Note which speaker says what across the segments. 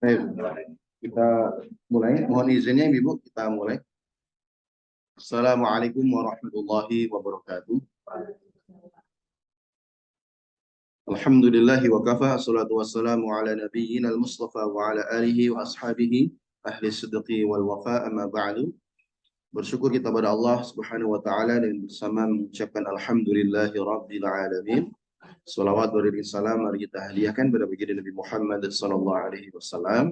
Speaker 1: Baik, kita mulai. Mohon izinnya Ibu, kita mulai. Assalamualaikum warahmatullahi wabarakatuh. Alhamdulillahi wa kafa, assalatu wassalamu ala nabiyyina al-mustafa wa ala alihi wa ashabihi ahli sidqi wal wafa, amma ba'du. Bersyukur kita pada Allah Subhanahu wa taala dan bersama mengucapkan alhamdulillahi rabbil alamin. Salawat beriring salam mari kita hadiahkan pada baginda Nabi Muhammad sallallahu alaihi wasallam.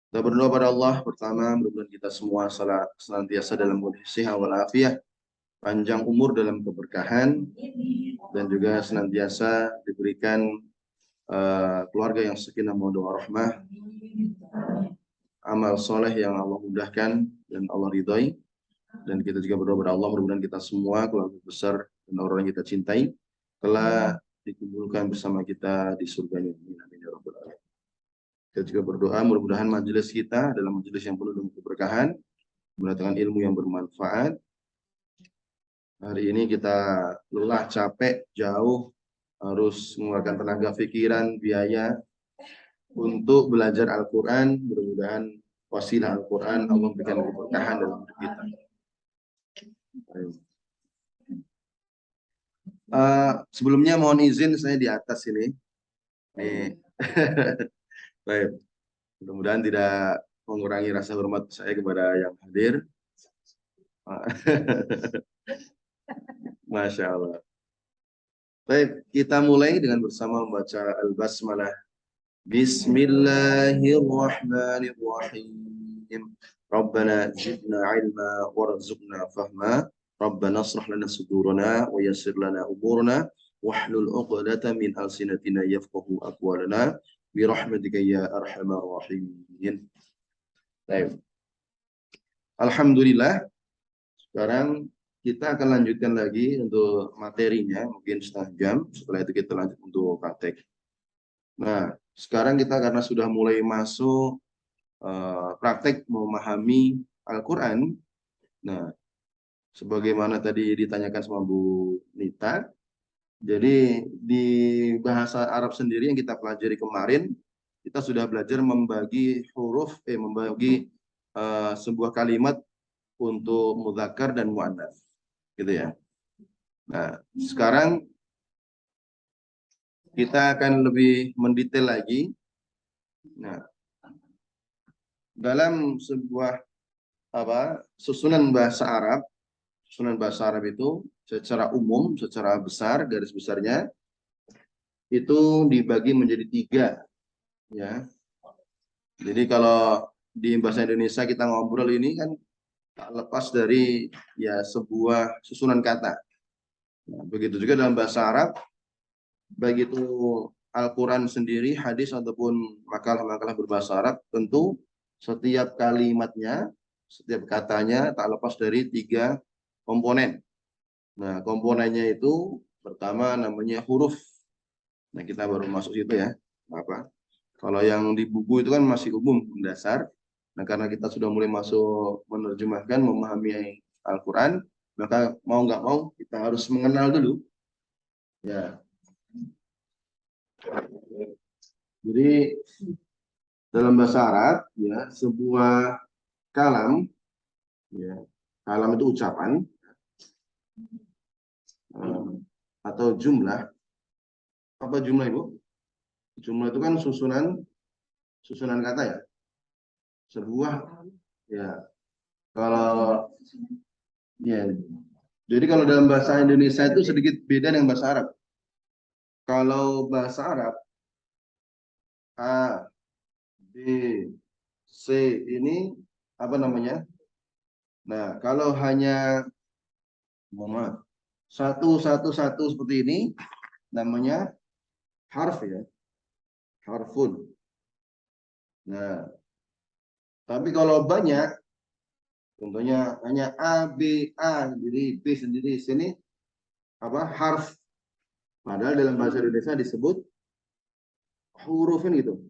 Speaker 1: Kita berdoa pada Allah pertama, mudah-mudahan kita semua senantiasa dalam kondisi walafiat, panjang umur dalam keberkahan, dan juga senantiasa diberikan keluarga yang sakinah mawaddah warahmah, amal soleh yang Allah mudahkan dan Allah ridhai. Dan kita juga berdoa pada Allah, mudah-mudahan kita semua, keluarga besar dan orang yang kita cintai, telah dikumpulkan bersama kita di surganya. Amin ya rabbal alamin. Kita juga berdoa mudah-mudahan majelis kita adalah majelis yang penuh dengan keberkahan, mendatangkan ilmu yang bermanfaat. Hari ini kita lelah, capek, jauh, harus mengeluarkan tenaga pikiran, biaya untuk belajar Al-Quran. Mudah-mudahan wasilah Al-Quran Allah memberikan keberkahan dalam hidup kita. Sebelumnya mohon izin saya di atas ini. Baik. Mudah-mudahan tidak mengurangi rasa hormat saya kepada yang hadir. Masya Allah. Baik, kita mulai dengan bersama membaca Al-Basmalah. Bismillahirrahmanirrahim. Rabbana zidna ilma warzuqna fahma. Rabbana asrah lana sudurana wa yassir lana umurana wahlul 'uqdatam min alsinatina yafqahu aqwalana birahmatika ya arhamar rahimin. Baik. Alhamdulillah. Sekarang kita akan lanjutkan lagi untuk materinya, mungkin setengah jam. Setelah itu kita lanjut untuk praktek. Nah, sekarang kita karena sudah mulai masuk praktek memahami Al-Quran. Nah, sebagaimana tadi ditanyakan sama Bu Nita, jadi di bahasa Arab sendiri yang kita pelajari kemarin, kita sudah belajar membagi huruf, membagi sebuah kalimat untuk mudzakkar dan muannats, gitu ya. Nah, sekarang kita akan lebih mendetail lagi. Nah, dalam sebuah susunan bahasa Arab itu secara umum, secara besar, garis besarnya itu dibagi menjadi 3, ya. Jadi kalau di bahasa Indonesia kita ngobrol ini kan tak lepas dari ya sebuah susunan kata. Nah, begitu juga dalam bahasa Arab, baik itu Al-Quran sendiri, hadis ataupun makalah-makalah berbahasa Arab, tentu setiap kalimatnya, setiap katanya tak lepas dari 3 komponen. Nah, komponennya itu pertama namanya huruf. Nah, kita baru masuk situ ya. Kalau yang di buku itu kan masih umum, dasar. Nah, karena kita sudah mulai masuk menerjemahkan, memahami Al-Quran, maka mau nggak mau kita harus mengenal dulu. Ya. Jadi dalam bahasa Arab, ya, sebuah kalam, ya, kalam itu ucapan atau jumlah. Apa jumlah, Ibu? Jumlah itu kan susunan kata ya. Sebuah, ya, kalau ya, jadi kalau dalam bahasa Indonesia itu sedikit beda dengan bahasa Arab. Kalau bahasa Arab A, B, C ini apa namanya? Nah, kalau hanya satu seperti ini namanya harf, ya, harfun. Nah, tapi kalau banyak, contohnya hanya A, B, A sendiri, B sendiri, sini apa harf. Padahal dalam bahasa Indonesia disebut hurufin gitu.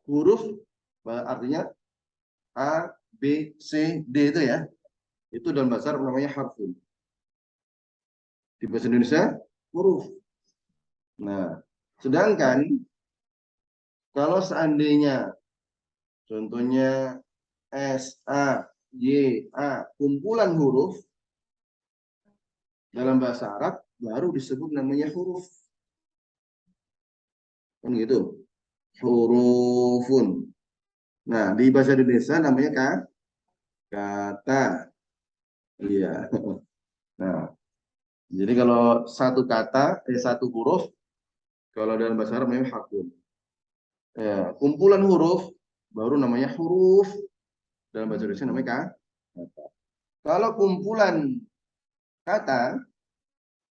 Speaker 1: Huruf artinya A, B, C, D itu ya. Itu dalam bahasa Arab namanya harfun. Di bahasa Indonesia huruf. Nah, sedangkan Kalau seandainya contohnya S, A, Y, A, kumpulan huruf dalam bahasa Arab baru disebut namanya huruf. Kan gitu. Hurufun. Nah, di bahasa Indonesia namanya kata. Iya. Nah, jadi kalau satu kata, satu huruf, kalau dalam bahasa Arab namanya harfun. Ya, kumpulan huruf baru namanya huruf. Dalam bahasa Indonesia namanya kata. Kalau kumpulan kata,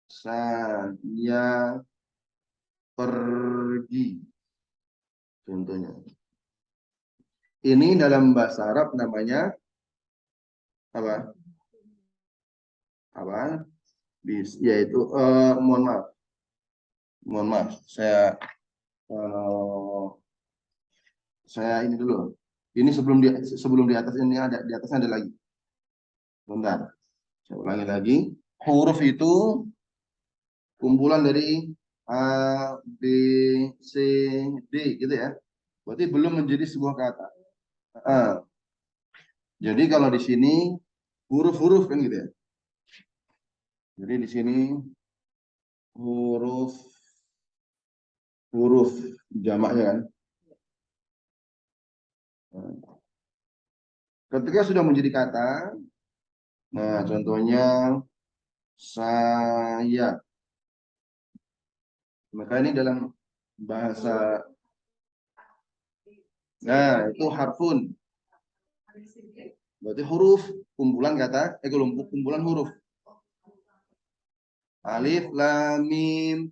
Speaker 1: saya pergi. Contohnya. Ini dalam bahasa Arab namanya apa? Apa? Yaitu mohon maaf, uh, saya ini dulu. Ini sebelum di atas ini ada di atasnya ada lagi. Bentar. Saya ulangi lagi. Huruf itu kumpulan dari A, B, C, D gitu ya. Berarti belum menjadi sebuah kata. Ah, jadi kalau di sini huruf-huruf kan gitu ya. Jadi di sini huruf huruf jamaknya kan. Nah, ketika sudah menjadi kata, nah contohnya saya. Maka ini dalam bahasa, nah itu harfun. Berarti huruf kumpulan kata, kumpulan huruf. Alif, lam, mim.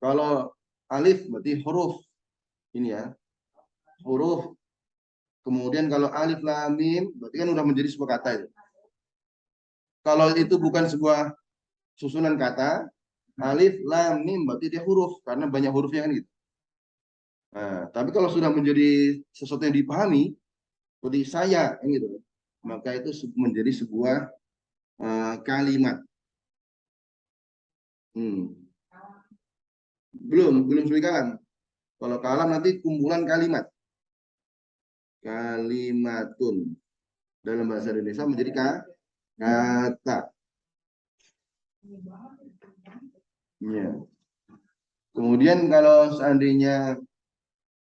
Speaker 1: Kalau alif berarti huruf. Ini ya, huruf. Kemudian kalau alif, lam, mim berarti kan udah menjadi sebuah kata itu. Kalau itu bukan sebuah susunan kata, alif, lam, mim berarti dia huruf karena banyak hurufnya kan gitu. Nah, tapi kalau sudah menjadi sesuatu yang dipahami, seperti saya kan gitu, maka itu menjadi sebuah kalimat. Hmm. Belum sebagai kalam. Kalau kalam nanti kumpulan kalimat. Kalimatun. Dalam bahasa Indonesia menjadi kata. Ya. Kemudian kalau seandainya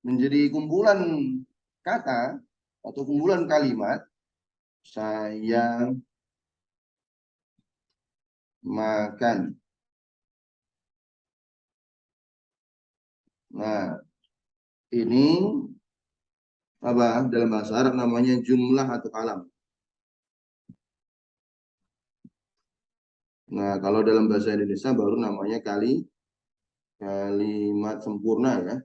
Speaker 1: menjadi kumpulan kata atau kumpulan kalimat, saya makan. Nah, ini apa dalam bahasa Arab namanya jumlah atau kalam. Nah, kalau dalam bahasa Indonesia baru namanya kalimat sempurna ya.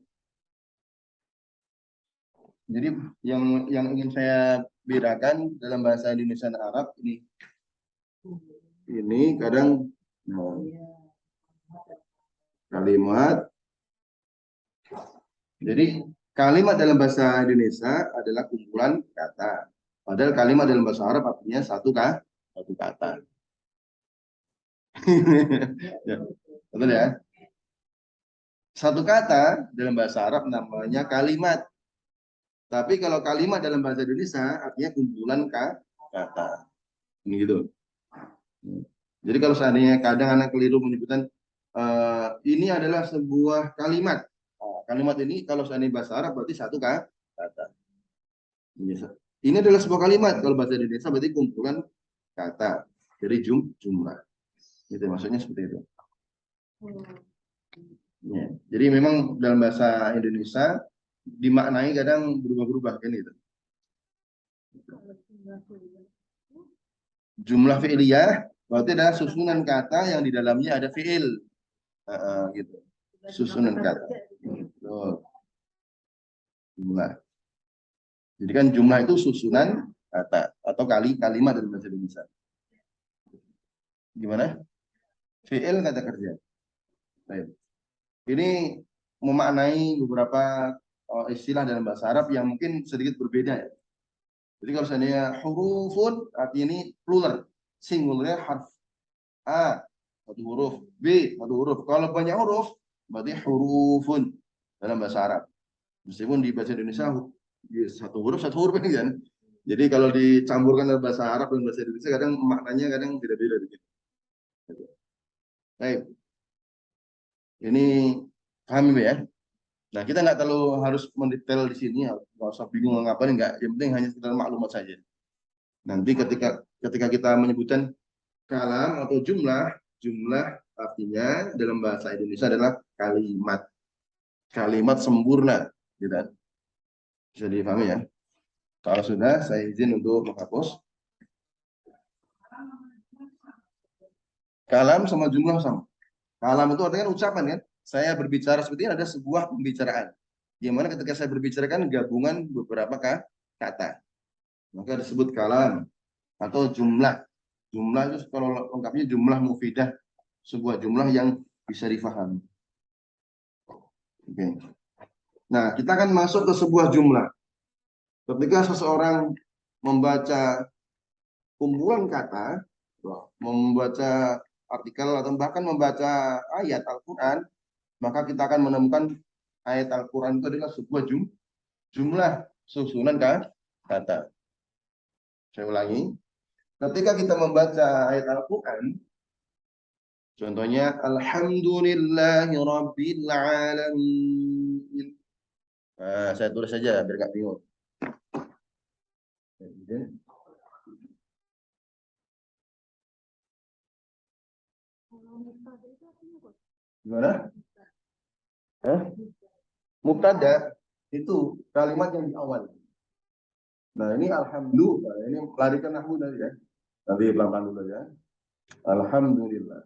Speaker 1: Jadi yang ingin saya bedakan dalam bahasa Indonesia dan Arab ini kadang kalimat. Jadi kalimat dalam bahasa Indonesia adalah kumpulan kata. Padahal kalimat dalam bahasa Arab artinya satu kata. Ya, betul ya. Satu kata dalam bahasa Arab namanya kalimat. Tapi kalau kalimat dalam bahasa Indonesia artinya kumpulan kata. Ini gitu. Jadi kalau seandainya kadang anak keliru menyebutkan ini adalah sebuah kalimat. Kalimat ini kalau seandainya bahasa Arab berarti satu kata. Ini adalah sebuah kalimat. Kalau bahasa Indonesia berarti kumpulan kata. Jadi jumlah. Itu maksudnya seperti itu. Ya. Jadi memang dalam bahasa Indonesia dimaknai kadang berubah-ubah kan itu. Jumlah fi'liyah berarti adalah susunan kata yang di dalamnya ada fi'il. Gitu. Susunan kata. Jumlah. Jadi kan jumlah itu susunan kata atau kalimat dalam bahasa Indonesia. Gimana? Fi'il kata kerja. Baik. Ini memaknai beberapa istilah dalam bahasa Arab yang mungkin sedikit berbeda ya. Jadi kalau seandainya hurufun artinya ini plural, singularnya harf. A satu huruf, B satu huruf. Kalau banyak huruf berarti hurufun dalam bahasa Arab. Meskipun di bahasa Indonesia satu huruf kan. Jadi kalau dicampurkan dalam bahasa Arab dan bahasa Indonesia kadang maknanya kadang beda-beda gitu. Baik, ini paham ya. Nah, kita nggak terlalu harus mendetail di sini, ya. Nggak usah bingung ngapain, nggak. Yang penting hanya sekedar maklumat saja. Nanti ketika kita menyebutkan kalam atau jumlah, jumlah artinya dalam bahasa Indonesia adalah kalimat. Kalimat sempurna, gitu kan? Bisa dipahami ya. Kalau sudah, saya izin untuk menghapus. Kalam sama jumlah sama. Kalam itu artinya ucapan kan. Saya berbicara seperti ini ada sebuah pembicaraan. Gimana ketika saya berbicara kan gabungan beberapa kata. Maka disebut kalam atau jumlah. Jumlah itu kalau lengkapnya jumlah mufidah, sebuah jumlah yang bisa difahami. Oke. Nah, kita akan masuk ke sebuah jumlah. Ketika seseorang membaca kumpulan kata, membaca artikel atau bahkan membaca ayat Al-Quran, maka kita akan menemukan ayat Al-Quran itu adalah sebuah jumlah susunan kata. Saya ulangi, ketika kita membaca ayat Al-Quran, contohnya Alhamdulillahi Rabbil Alamin. Nah, saya tulis saja biar nggak bingung. Gimana? Mubtada itu kalimat yang di awal. Nah, ini alhamdulillah. Ini pelarikan nahwu tadi ya. Nanti pelan-pelan dulu ya. Alhamdulillah.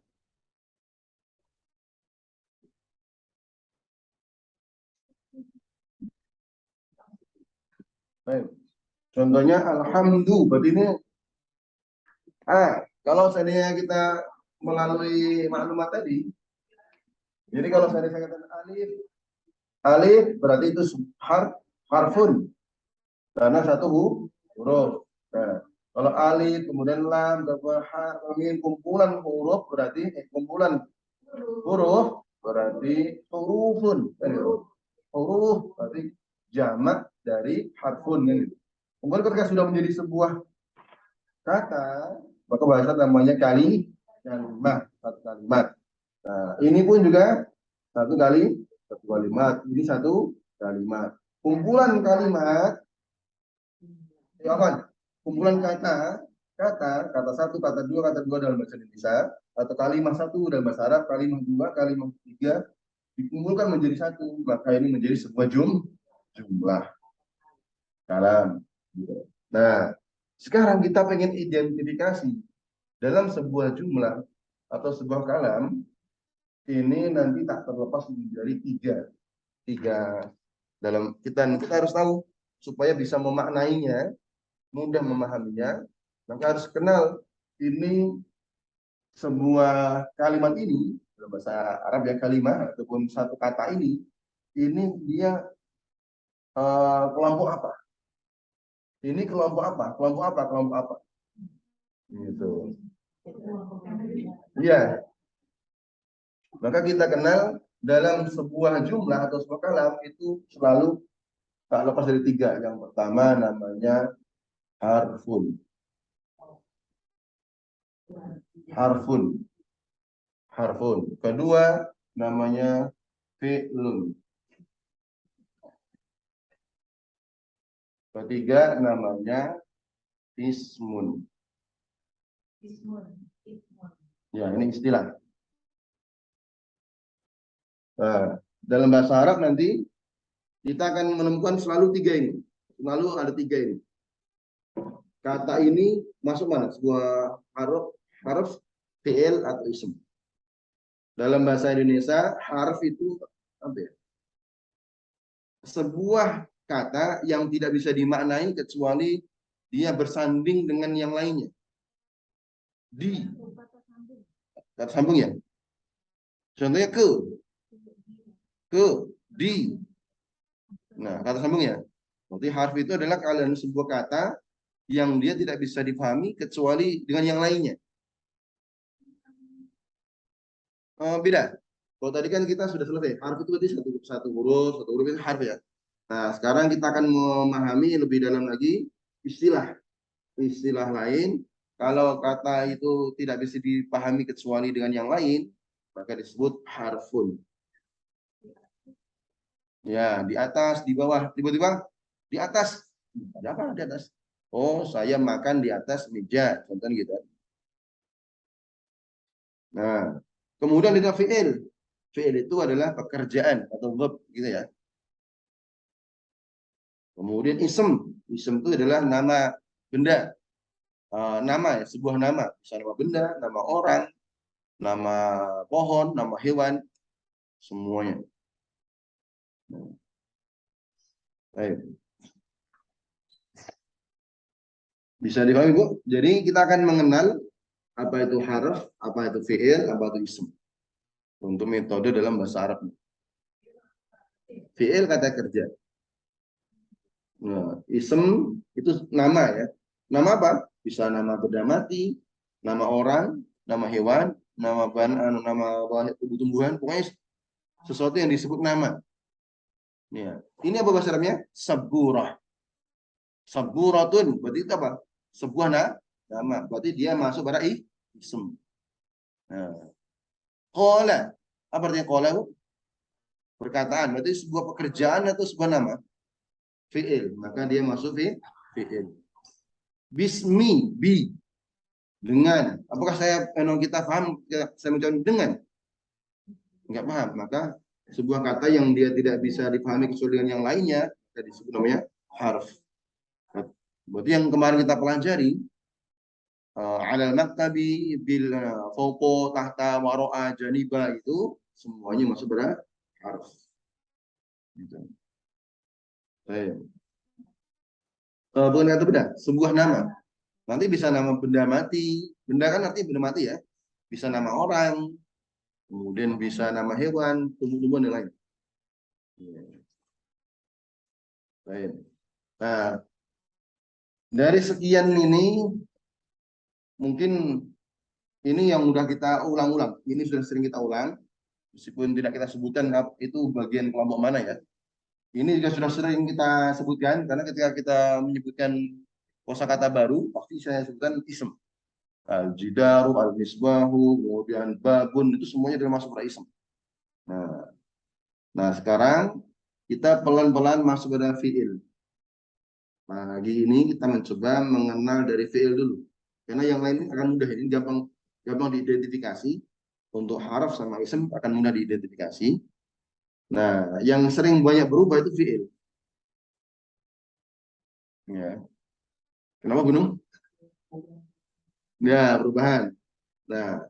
Speaker 1: Baik. Contohnya alhamdulillah. Berarti ini kalau seandainya kita melalui maklumat tadi, jadi kalau saya katakan alif, alif berarti itu harfun karena satu huruf. Nah, kalau alif kemudian lam kemudian ha kemudian kumpulan huruf berarti kumpulan huruf berarti hurufun. Huruf berarti jamak dari harfun kan gitu. Kemudian ketika sudah menjadi sebuah kata, maka bahasa namanya kalimat, satu kalimat. Nah, ini pun juga satu kalimat. Ini satu kalimat. Kumpulan kalimat, ya apa? Kumpulan kata satu, kata dua dalam bahasa Indonesia, atau kalimat satu dalam bahasa Arab, kalimat dua, kalimat tiga, dikumpulkan menjadi satu, maka ini menjadi sebuah jumlah kalam. Nah, sekarang kita pengen identifikasi dalam sebuah jumlah atau sebuah kalam, ini nanti tak terlepas dari tiga dalam kita harus tahu supaya bisa memaknainya, mudah memahaminya, maka harus kenal ini sebuah kalimat ini dalam bahasa Arab ya kalimat ataupun satu kata ini dia kelompok apa? Ini kelompok apa? Kelompok apa? Kelompok apa? Gitu. Iya. Maka kita kenal dalam sebuah jumlah atau sebuah kalam itu selalu tak lepas dari tiga. Yang pertama namanya harfun. Harfun. Harfun. Kedua namanya fi'lun. Ketiga namanya ismun. Ya, ini istilah. Nah, dalam bahasa Arab nanti kita akan menemukan selalu tiga ini. Selalu ada tiga ini. Kata ini masuk mana? Sebuah harf fi'il atau ism. Dalam bahasa Indonesia, harf itu apa ya? Sebuah kata yang tidak bisa dimaknai kecuali dia bersanding dengan yang lainnya. Kata sambung ya. Contohnya ke, di. Nah, kata sambung ya. Berarti harf itu adalah kalian sebuah kata yang dia tidak bisa dipahami kecuali dengan yang lainnya. Beda. Kalau tadi kan kita sudah selesai. Harf itu berarti satu huruf itu harf ya. Nah, sekarang kita akan memahami lebih dalam lagi istilah lain. Kalau kata itu tidak bisa dipahami kecuali dengan yang lain, maka disebut harfun. Ya, di atas, di bawah, tiba-tiba di atas. Ada apa di atas? Oh, saya makan di atas meja, contohnya gitu. Nah, kemudian ada fi'il. Fi'il itu adalah pekerjaan atau verb gitu ya. Kemudian ism. Ism itu adalah nama benda. Nama ya, sebuah nama. Bisa nama benda, nama orang, nama pohon, nama hewan, semuanya. Baik. Bisa dipahami, Bu? Jadi kita akan mengenal apa itu harf, apa itu fi'il, apa itu ism. Untuk metode dalam bahasa Arab. Fi'il kata kerja. Nah, ism itu nama ya. Nama apa? Bisa nama benda mati, nama orang, nama hewan, nama tumbuh-tumbuhan, pokoknya sesuatu yang disebut nama. Ya. Ini apa bahasa Arabnya? Saburah. Saburatun, berarti itu apa? Sebuah nama. Berarti dia masuk pada ism. Nah, qala. Apa artinya qala? Perkataan. Berarti sebuah pekerjaan atau sebuah nama? Fi'il. Maka dia masuk fi'il. Bismi, bi. Dengan. Apakah kita paham? Saya menjawab dengan. Enggak paham. Maka sebuah kata yang dia tidak bisa dipahami kecuali dengan yang lainnya, disebut namanya harf. Berarti yang kemarin kita pelajari, alal maktabi bil foko tahta waro'a janiba itu semuanya masuk pada harf. Gitu. Baik. Bukan kata benda, sebuah nama. Nanti bisa nama benda mati. Benda kan artinya benda mati ya. Bisa nama orang, kemudian bisa nama hewan, tumbuh-tumbuhan dan lain. Baik. Nah, dari sekian ini mungkin ini yang udah kita ulang-ulang. Ini sudah sering kita ulang, meskipun tidak kita sebutkan itu bagian kelompok mana ya. Ini juga sudah sering kita sebutkan karena ketika kita menyebutkan kosakata baru pasti saya sebutkan ism. Al-jidaru, al-misbahu, kemudian babun itu semuanya adalah masuk pada ism. Nah, sekarang kita pelan-pelan masuk pada fiil. Nah, lagi ini kita mencoba mengenal dari fiil dulu. Karena yang lain akan mudah, ini gampang diidentifikasi. Untuk haraf sama ism akan mudah diidentifikasi. Nah, yang sering banyak berubah itu fiil. Ya. Kenapa Gunung? Ya, perubahan. Nah,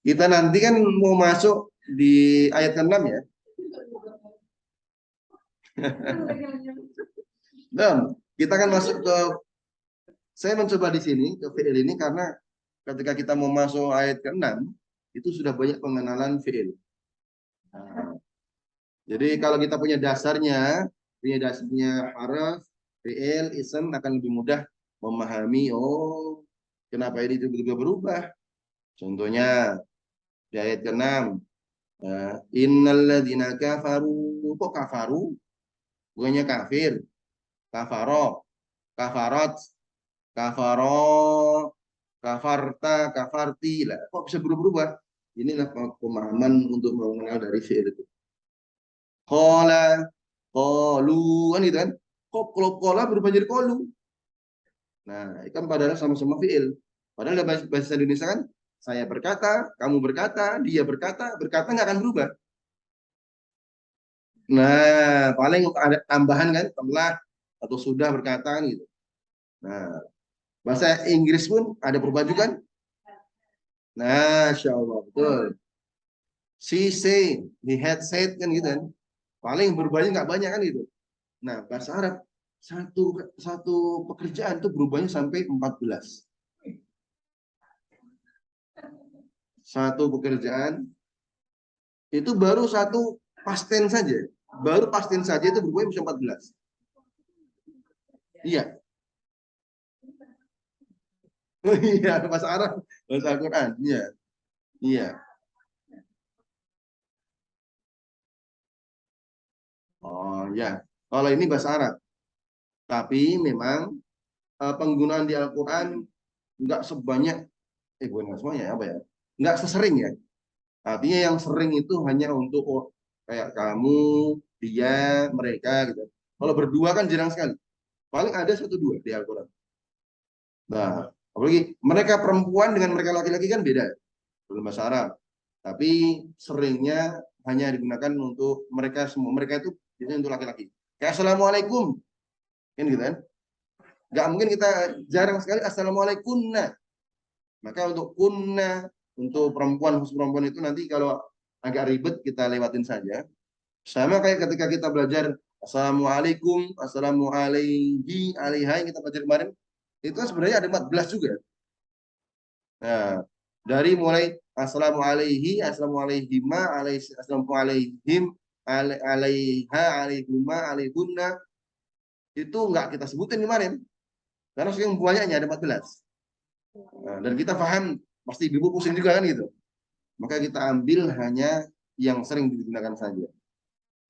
Speaker 1: kita nanti kan mau masuk di ayat ke-6 ya. Dan kita akan masuk ke, saya mencoba di sini ke fiil ini karena ketika kita mau masuk ayat ke-6 itu sudah banyak pengenalan fiil. Nah, jadi kalau kita punya dasarnya harf, fiil, ism akan lebih mudah memahami, oh kenapa ini tiba-tiba berubah. Contohnya di ayat ke-6, innalladzina kafaru, kok kafaru? Bukannya kafir. Kafaro, kafarat, kafaro, kafarta, kafarti. Lah, kok bisa berubah-ubah? Inilah pemahaman untuk mengenal dari fi'il itu. Kola, kolu, kan gitu kan? Kok kalau kola berubah jadi kolu? Nah, itu kan padahal sama-sama fi'il. Padahal dalam bahasa Indonesia kan, saya berkata, kamu berkata, dia berkata nggak akan berubah. Nah, paling ada tambahan kan, telah atau sudah berkata kan gitu. Nah, bahasa Inggris pun ada perubahan juga kan? Nah, Insya Allah, betul. She say, he had said kan gitu kan. Paling berubahnya nggak banyak kan gitu. Nah, bahasa Arab satu pekerjaan itu berubahnya sampai 14. Satu pekerjaan itu baru satu past tense saja. Baru past tense saja itu berubahnya bisa 14. Iya. Oh iya, bahasa Arab, bahasa Al-Quran. Iya. Iya. Oh ya. Kalau ini bahasa Arab. Tapi memang penggunaan di Al-Quran nggak sebanyak, bukan nggak semuanya, apa ya? Nggak sesering ya. Artinya yang sering itu hanya untuk kayak kamu, dia, mereka gitu. Kalau berdua kan jarang sekali. Paling ada satu dua di Al-Quran. Nah, apalagi mereka perempuan dengan mereka laki-laki kan beda dalam bahasa Arab. Tapi seringnya hanya digunakan untuk mereka semua. Mereka itu biasanya untuk laki-laki. Kayak Assalamualaikum. Kan gitu kan? Nggak mungkin kita jarang sekali Assalamualaikum. Nah, maka untuk kunna, untuk perempuan, khusus perempuan itu nanti kalau agak ribet kita lewatin saja. Sama kayak ketika kita belajar Assalamualaikum, Assalamualaihi, alaihai kita belajar kemarin. Itu kan sebenarnya ada 14 juga. Nah, dari mulai assalamu alaihi, assalamu alaihima, assalamu alaihim, alaiha, alaihuma, alaihunna, itu enggak kita sebutin kemarin. Karena saking banyaknya ada 14. Nah, dan kita paham, pasti ibu pusing juga kan gitu. Maka kita ambil hanya yang sering digunakan saja.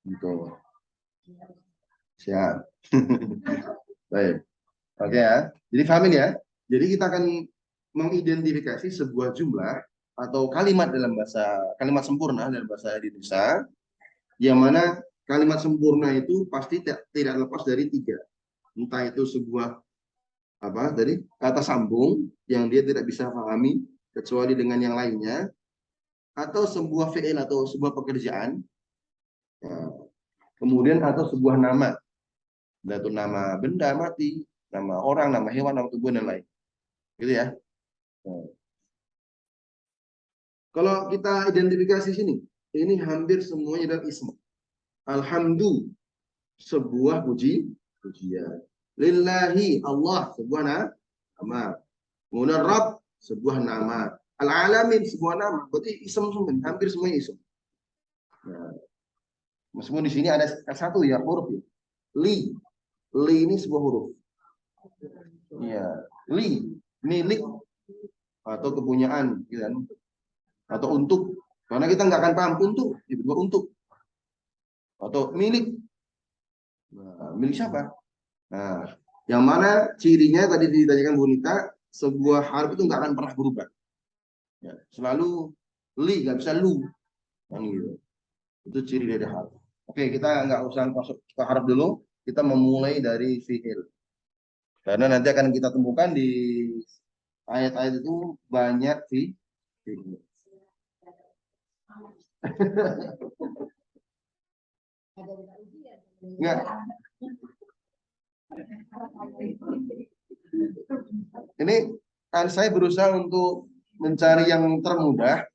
Speaker 1: Gitu. Siap. Baik. Oke ya. Jadi pahamin ya. Jadi kita akan mengidentifikasi sebuah jumlah atau kalimat dalam bahasa kalimat sempurna dalam bahasa Indonesia, yang mana kalimat sempurna itu pasti tidak lepas dari tiga. Entah itu sebuah dari kata sambung yang dia tidak bisa pahami kecuali dengan yang lainnya, atau sebuah fi'il atau sebuah pekerjaan, ya, kemudian atau sebuah nama, yaitu nama benda mati, nama orang, nama hewan, nama tumbuhan dan lain. Gitu ya. Nah, kalau kita identifikasi sini, ini hampir semuanya adalah ism. Alhamdulillah, sebuah pujian. Lillahi, Allah, sebuah nama. Kemudian Rabb, sebuah nama. Al-alamin, sebuah nama. Berarti ism semua, hampir semuanya ism. Nah, meskipun di sini ada satu ya huruf ya. Li, li ini sebuah huruf. Ya, li, milik atau kepunyaan, gitu kan? Atau untuk. Karena kita nggak akan paham untuk atau milik. Nah, milik siapa? Nah, yang mana cirinya tadi ditanyakan Bu Nita, sebuah huruf itu nggak akan pernah berubah. Ya, selalu li, nggak bisa lu. Kan gitu. Itu ciri dari huruf. Oke, kita nggak usah masuk ke huruf dulu. Kita memulai dari fi'il. Karena nanti akan kita temukan di ayat-ayat itu banyak fi'il. Enggak. Ini kan saya berusaha untuk mencari yang termudah.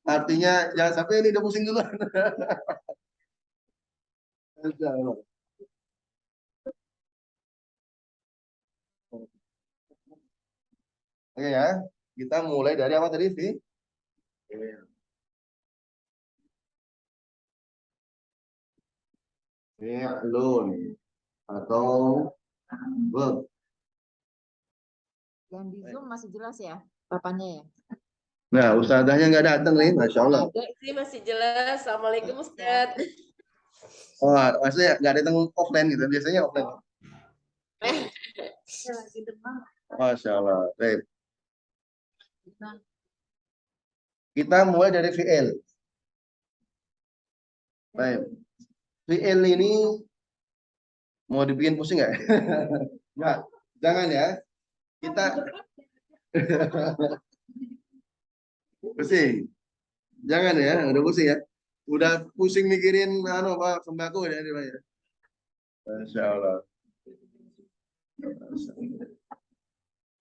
Speaker 1: Artinya jangan sampai ini udah pusing dulu. Oke ya, kita mulai dari apa tadi sih? Fi'lun atau verb.
Speaker 2: Yang di Zoom masih jelas ya papannya ya?
Speaker 1: Nah, ustazahnya nggak datang nih, Masya Allah.
Speaker 3: Ada sih masih jelas. Assalamualaikum Ustaz.
Speaker 1: Oh, maksudnya nggak datang offline gitu, biasanya offline. Masya Allah. Baik. Kita mulai dari VL. Baik. VL ini mau dibikin pusing nggak? Nggak, jangan ya. Kita pusing. Jangan ya, udah pusing ya. Udah pusing mikirin Pak sembako ya. Masya Allah.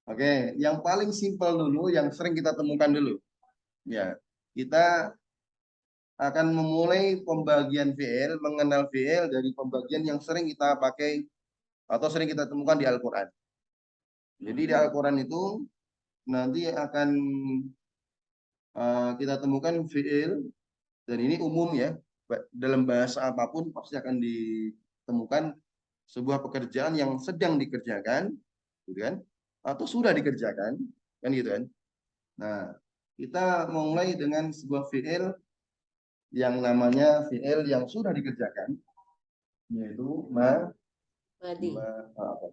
Speaker 1: Oke, yang paling simpel dulu, yang sering kita temukan dulu. Ya, kita akan memulai pembagian VL, mengenal VL dari pembagian yang sering kita pakai atau sering kita temukan di Al-Quran. Jadi di Al-Quran itu nanti akan kita temukan VL, dan ini umum ya, dalam bahasa apapun pasti akan ditemukan sebuah pekerjaan yang sedang dikerjakan, gitu kan, atau sudah dikerjakan, kan gitu kan. Nah, kita mulai dengan sebuah VL yang namanya VL yang sudah dikerjakan, yaitu
Speaker 3: Madi.
Speaker 1: Apa?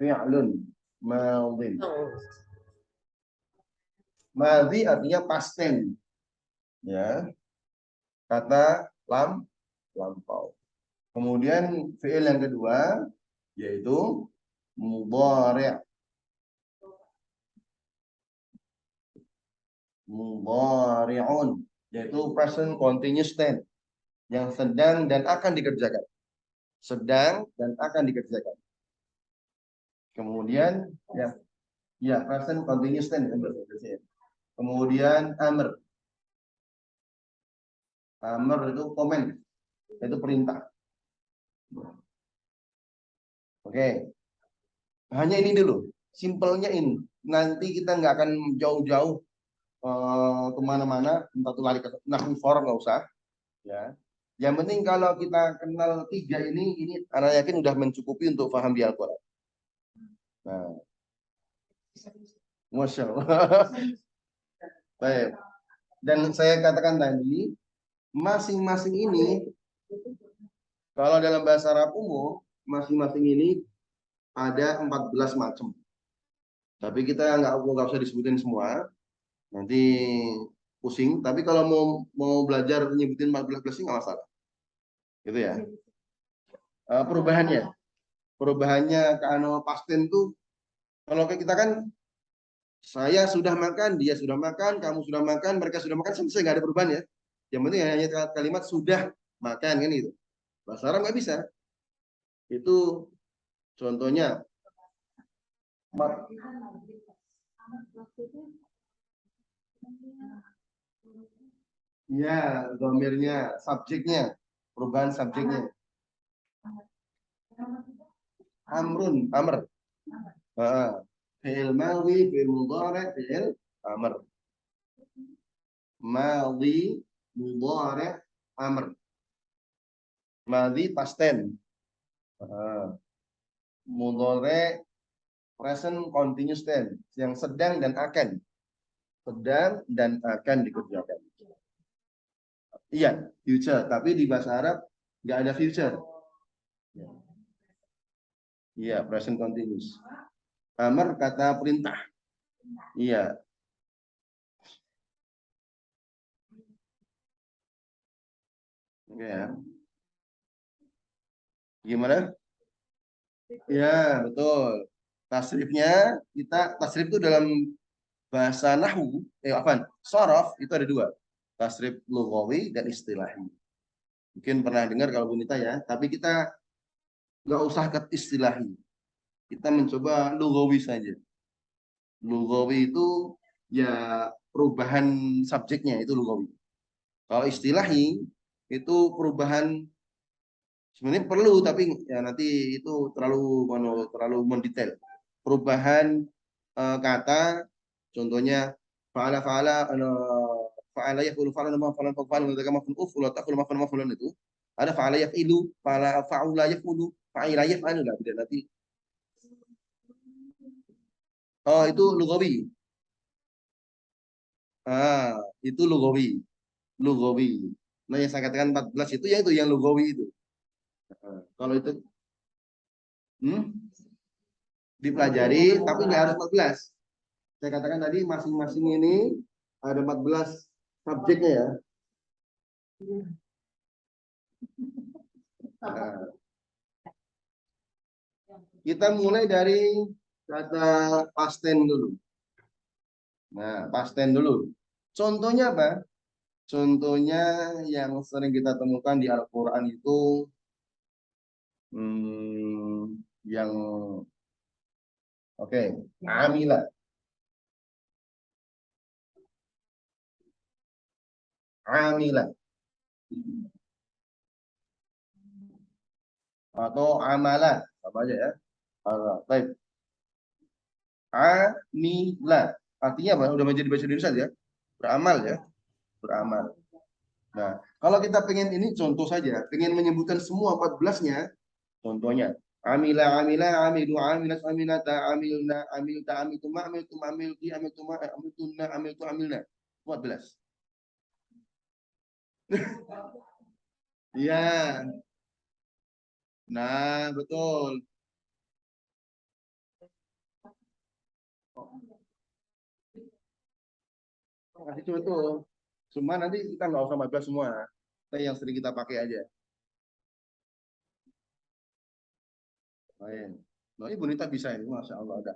Speaker 1: Fi'lun madhin.
Speaker 3: Oh.
Speaker 1: Madhi artinya past tense. Ya. Kata lampau. Kemudian fi'il yang kedua yaitu mudhari'. Mudhari'un yaitu present continuous tense yang sedang dan akan dikerjakan. Sedang dan akan dikerjakan. Kemudian ya present continuous tense. Kemudian amr. Amr itu komen, itu perintah. Oke. Hanya ini dulu. Simpelnya ini. Nanti kita nggak akan jauh-jauh kemana-mana. Entah itu lari ke nahwu sorf nggak usah. Ya. Yang penting kalau kita kenal tiga ini anak yakin udah mencukupi untuk paham di Al-Quran. Nah, Masya Allah. Baik. Dan saya katakan tadi, masing-masing ini, kalau dalam bahasa Arab umum, masing-masing ini ada 14 macam. Tapi kita nggak usah disebutin semua, nanti pusing. Tapi kalau mau belajar nyebutin 14 sih nggak masalah. Gitu ya. Perubahannya ke anu pasten tuh, kalau kayak kita kan, saya sudah makan, dia sudah makan, kamu sudah makan, mereka sudah makan, selesai, nggak ada perubahan ya. Yang penting hanya kalimat sudah makan kan itu. Bahasa Arab nggak bisa. Itu contohnya. Ya, domirnya, subjeknya, perubahan subjeknya. Amr. Fi'il madhi, fi'il mudhari', fi'il amr. Madhi, mudhari', amr. Madhi past tense. Mudhari' present continuous tense yang sedang dan akan dikerjakan. Iya, future. Tapi di bahasa Arab nggak ada future. Iya, present continuous. Amr kata perintah. Iya. Oke ya. Gimana? Ya, betul. Tasrif itu dalam bahasa nahwu, shorof itu ada dua. Tasrif lughawi dan istilahi. Mungkin pernah dengar kalau Bunita ya, tapi kita nggak usah ke istilahi. Kita mencoba lughawi saja. Lughawi itu ya perubahan subjeknya itu lughawi. Kalau istilahi itu perubahan sebenarnya perlu tapi ya nanti itu terlalu mendetail. Perubahan kata contohnya fa'ala yaqulu fa'ala ma fa'ala fa'ala mudzakkar maf'ul uf'ul wa taqulu maf'ul maf'ulun itu ada fa'ala yaf'ilu fa'ula yaf'ulu fa'ila yaf'alu lah tidak nanti. Oh, itu lughawi. Itu lughawi. Lughawi. Nah, yang saya katakan 14 itu ya itu yang lughawi itu. Kalau itu dipelajari tapi nggak harus 14. Saya katakan tadi masing-masing ini ada 14 subjeknya ya. Nah, kita mulai dari kata past tense dulu. Nah, past tense dulu. Contohnya apa? Contohnya yang sering kita temukan di Al-Quran itu yang amila. Amila. Atau amala. Apa aja ya? Baik. Amila. Artinya apa? Udah menjadi bahasa Indonesia ya? Beramal ya? Beramal. Nah, kalau kita pengen ini contoh saja, pengen menyebutkan semua 14-nya, contohnya amila amilu amilat amilata amilna amilta amiltuma amiltum amilti amiltuma amiltunna amiltu amilna 14. Iya. Nah, betul. Kasih contoh. Cuma nanti kita nggak usah 14 semua. Kita yang sering kita pakai aja. Main. Nah, Ibu Nita bisa ini, Masya Allah ada.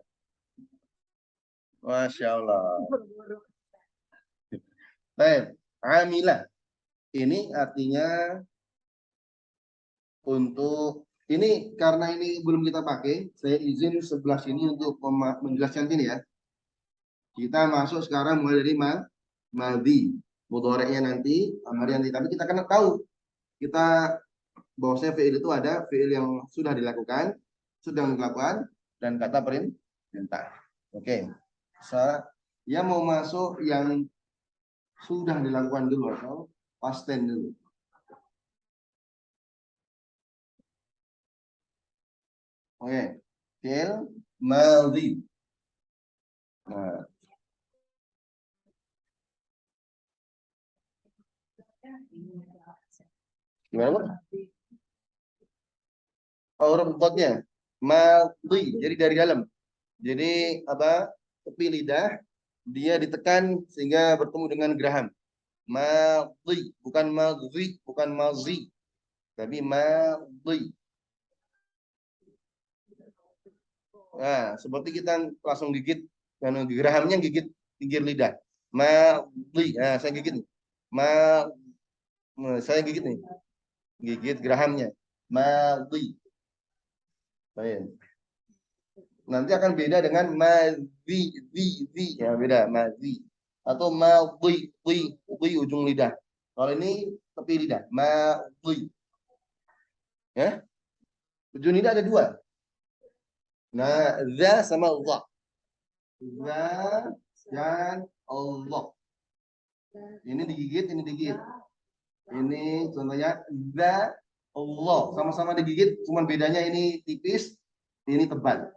Speaker 1: Masya Allah. Baik, amilah. Ini artinya untuk ini karena ini belum kita pakai, saya izin sebelah sini untuk menjelaskan ini ya. Kita masuk sekarang mulai dari madhi. Mudhoreknya nanti, amarnya nanti. Tapi kita kan tahu kita bahwasanya fi'il itu ada fi'il yang sudah dilakukan, sedang dilakukan, dan kata perintah. Oke. Saya mau masuk yang sudah dilakukan dulu atau past tense dulu. Oke. Fi'il madhi. Nah, gimana, Bu? Oh, huruf dotnya madhi. Jadi dari dalam. Jadi apa? Tepi lidah dia ditekan sehingga bertemu dengan geraham. Madhi, bukan madhi, bukan mazi, tapi madhi. Nah, seperti kita langsung gigit, karena gerahamnya gigit pinggir lidah. Madhi, nah, saya gigit nih. Saya gigit nih, gigit gerahamnya. Madhi. Baik. Nanti akan beda dengan madhi, ya beda madhi. Atau madhi, ujung lidah. Kalau ini tepi lidah, madhi. Ya, ujung lidah ada dua. Nah, za sama Allah. Za dan Allah. Ini digigit, ini digigit. Ini contohnya za Allah. Sama-sama digigit, cuman bedanya ini tipis, ini tebal.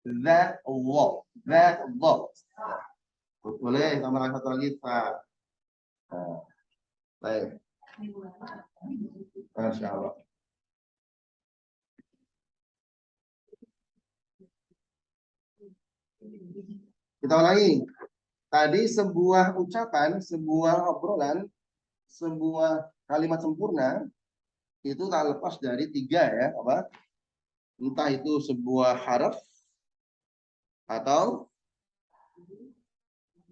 Speaker 1: Za Allah. Za Allah. Boleh tambah satu lagi, Pak. Nah, baik. Masya Allah. Kita ulangi. Tadi sebuah ucapan, sebuah obrolan, sebuah kalimat sempurna itu tak lepas dari tiga ya, apa? Entah itu sebuah atau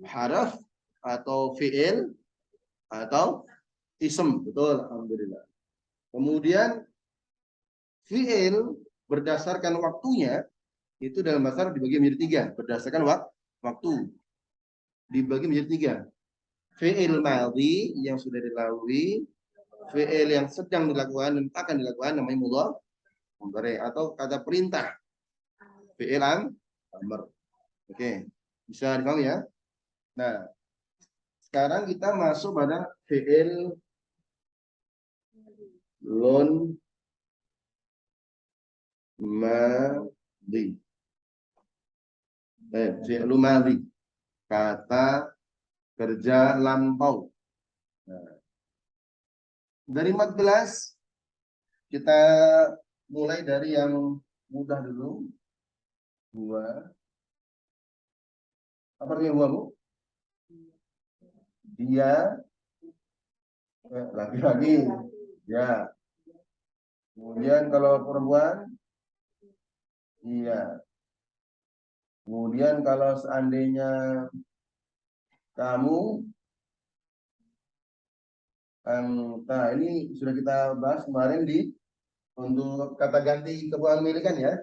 Speaker 1: haraf atau fiil atau ism. Betul, alhamdulillah. Kemudian fiil berdasarkan waktunya itu dalam bahasa Arab dibagi menjadi tiga, berdasarkan waktu dibagi menjadi tiga. Fiil madhi yang sudah dilalui, fiil yang sedang dilakukan dan akan dilakukan namanya mudhari atau kata perintah. Fiil amr. Oke, bisa dipahami ya? Nah, sekarang kita masuk pada fiil lon madhi. Fi'lu madhi. Kata kerja lampau. Nah, dari 14 kita mulai dari yang mudah dulu. Dua. Apa artinya dua, Bu? Dia laki-laki. Ya. Kemudian kalau perempuan, iya. Kemudian kalau seandainya kamu, nah ini sudah kita bahas kemarin untuk kata ganti kepemilikan ya.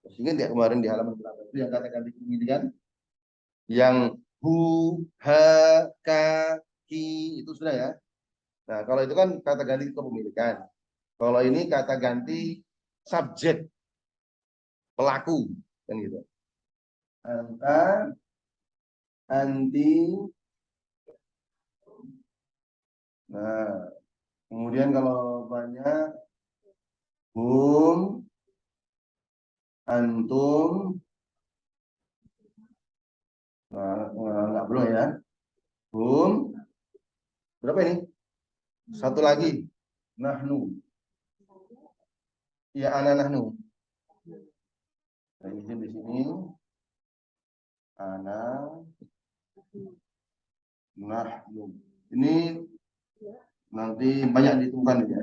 Speaker 1: Ingat ya kemarin di halaman berapa itu yang kata ganti kepemilikan? Yang hu, ha, ka, ki itu sudah ya. Nah kalau itu kan kata ganti kepemilikan. Kalau ini kata ganti subjek, pelaku kan gitu. Anta, anti. Nah, kemudian kalau banyak hum, antum. Nah, enggak belum ya. Hum. Berapa ini? Satu lagi. nahnu. Ya, ana nahnu. Nah, ini di sini ana nahnu. Ini nanti banyak ditemukan ya.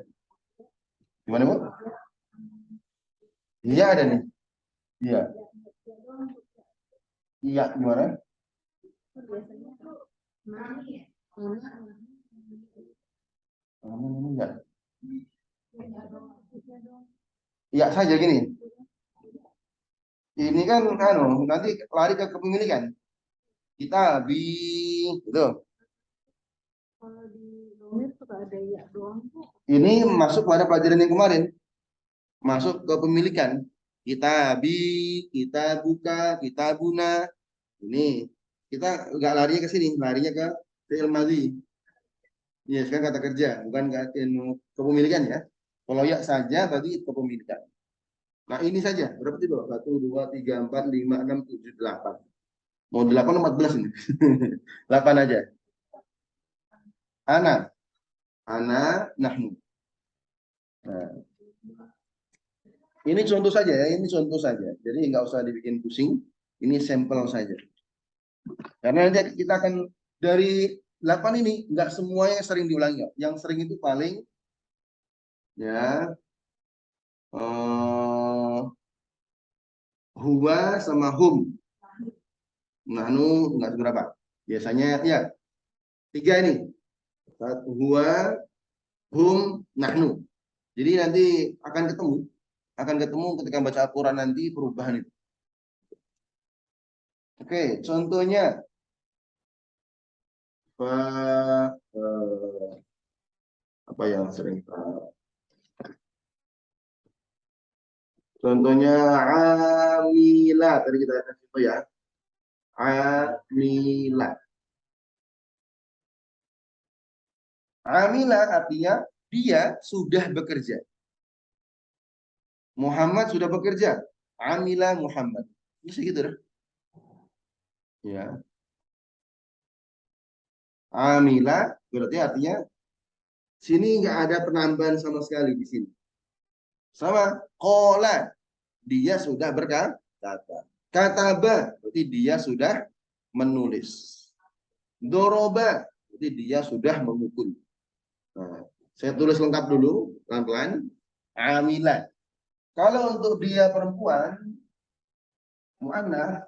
Speaker 1: Gimana, Bu? Iya ada nih. Iya. Iya gimana? Enggak. Iya saja gini. Ini kan nanti lari ke kepemilikan. Kita gitu.
Speaker 2: Kalau di domir suka ada ya doang kok.
Speaker 1: Ini masuk pada pelajaran yang kemarin. Masuk ke pemilikan. Kita kita buka, kita guna. Ini kita nggak larinya ke sini, larinya ke fi'il madhi. Iya, sekarang kata kerja, bukan kepemilikan ya. Kalau ya saja berarti kepemilikan. Nah ini saja, berapa tiba? 1, 2, 3, 4, 5, 6, 7, 8. Mau 8 atau 14 ini? 8 aja. Ana, nahnu. Nah, ini contoh saja ya, ini contoh saja. Jadi nggak usah dibikin pusing. Ini sampel saja. Karena nanti kita akan dari 8 ini nggak semuanya sering diulangi. Yang sering itu paling ya huwa sama hum. Nahnu nggak seberapa. Biasanya ya 3 ini. Huwa, hum, nahnu. Jadi nanti akan ketemu ketika baca Al-Quran nanti perubahan itu. Oke, contohnya apa yang sering contohnya amila tadi kita lihat itu ya. Amila. Amila artinya dia sudah bekerja. Muhammad sudah bekerja. Amila Muhammad. Bisa gitu deh. Ya. Amila berarti artinya sini nggak ada penambahan sama sekali di sini. Sama kola dia sudah berkata. Kataba berarti dia sudah menulis. Doroba berarti dia sudah memukul. Nah, saya tulis lengkap dulu pelan-pelan. Amila. Kalau untuk dia perempuan muannats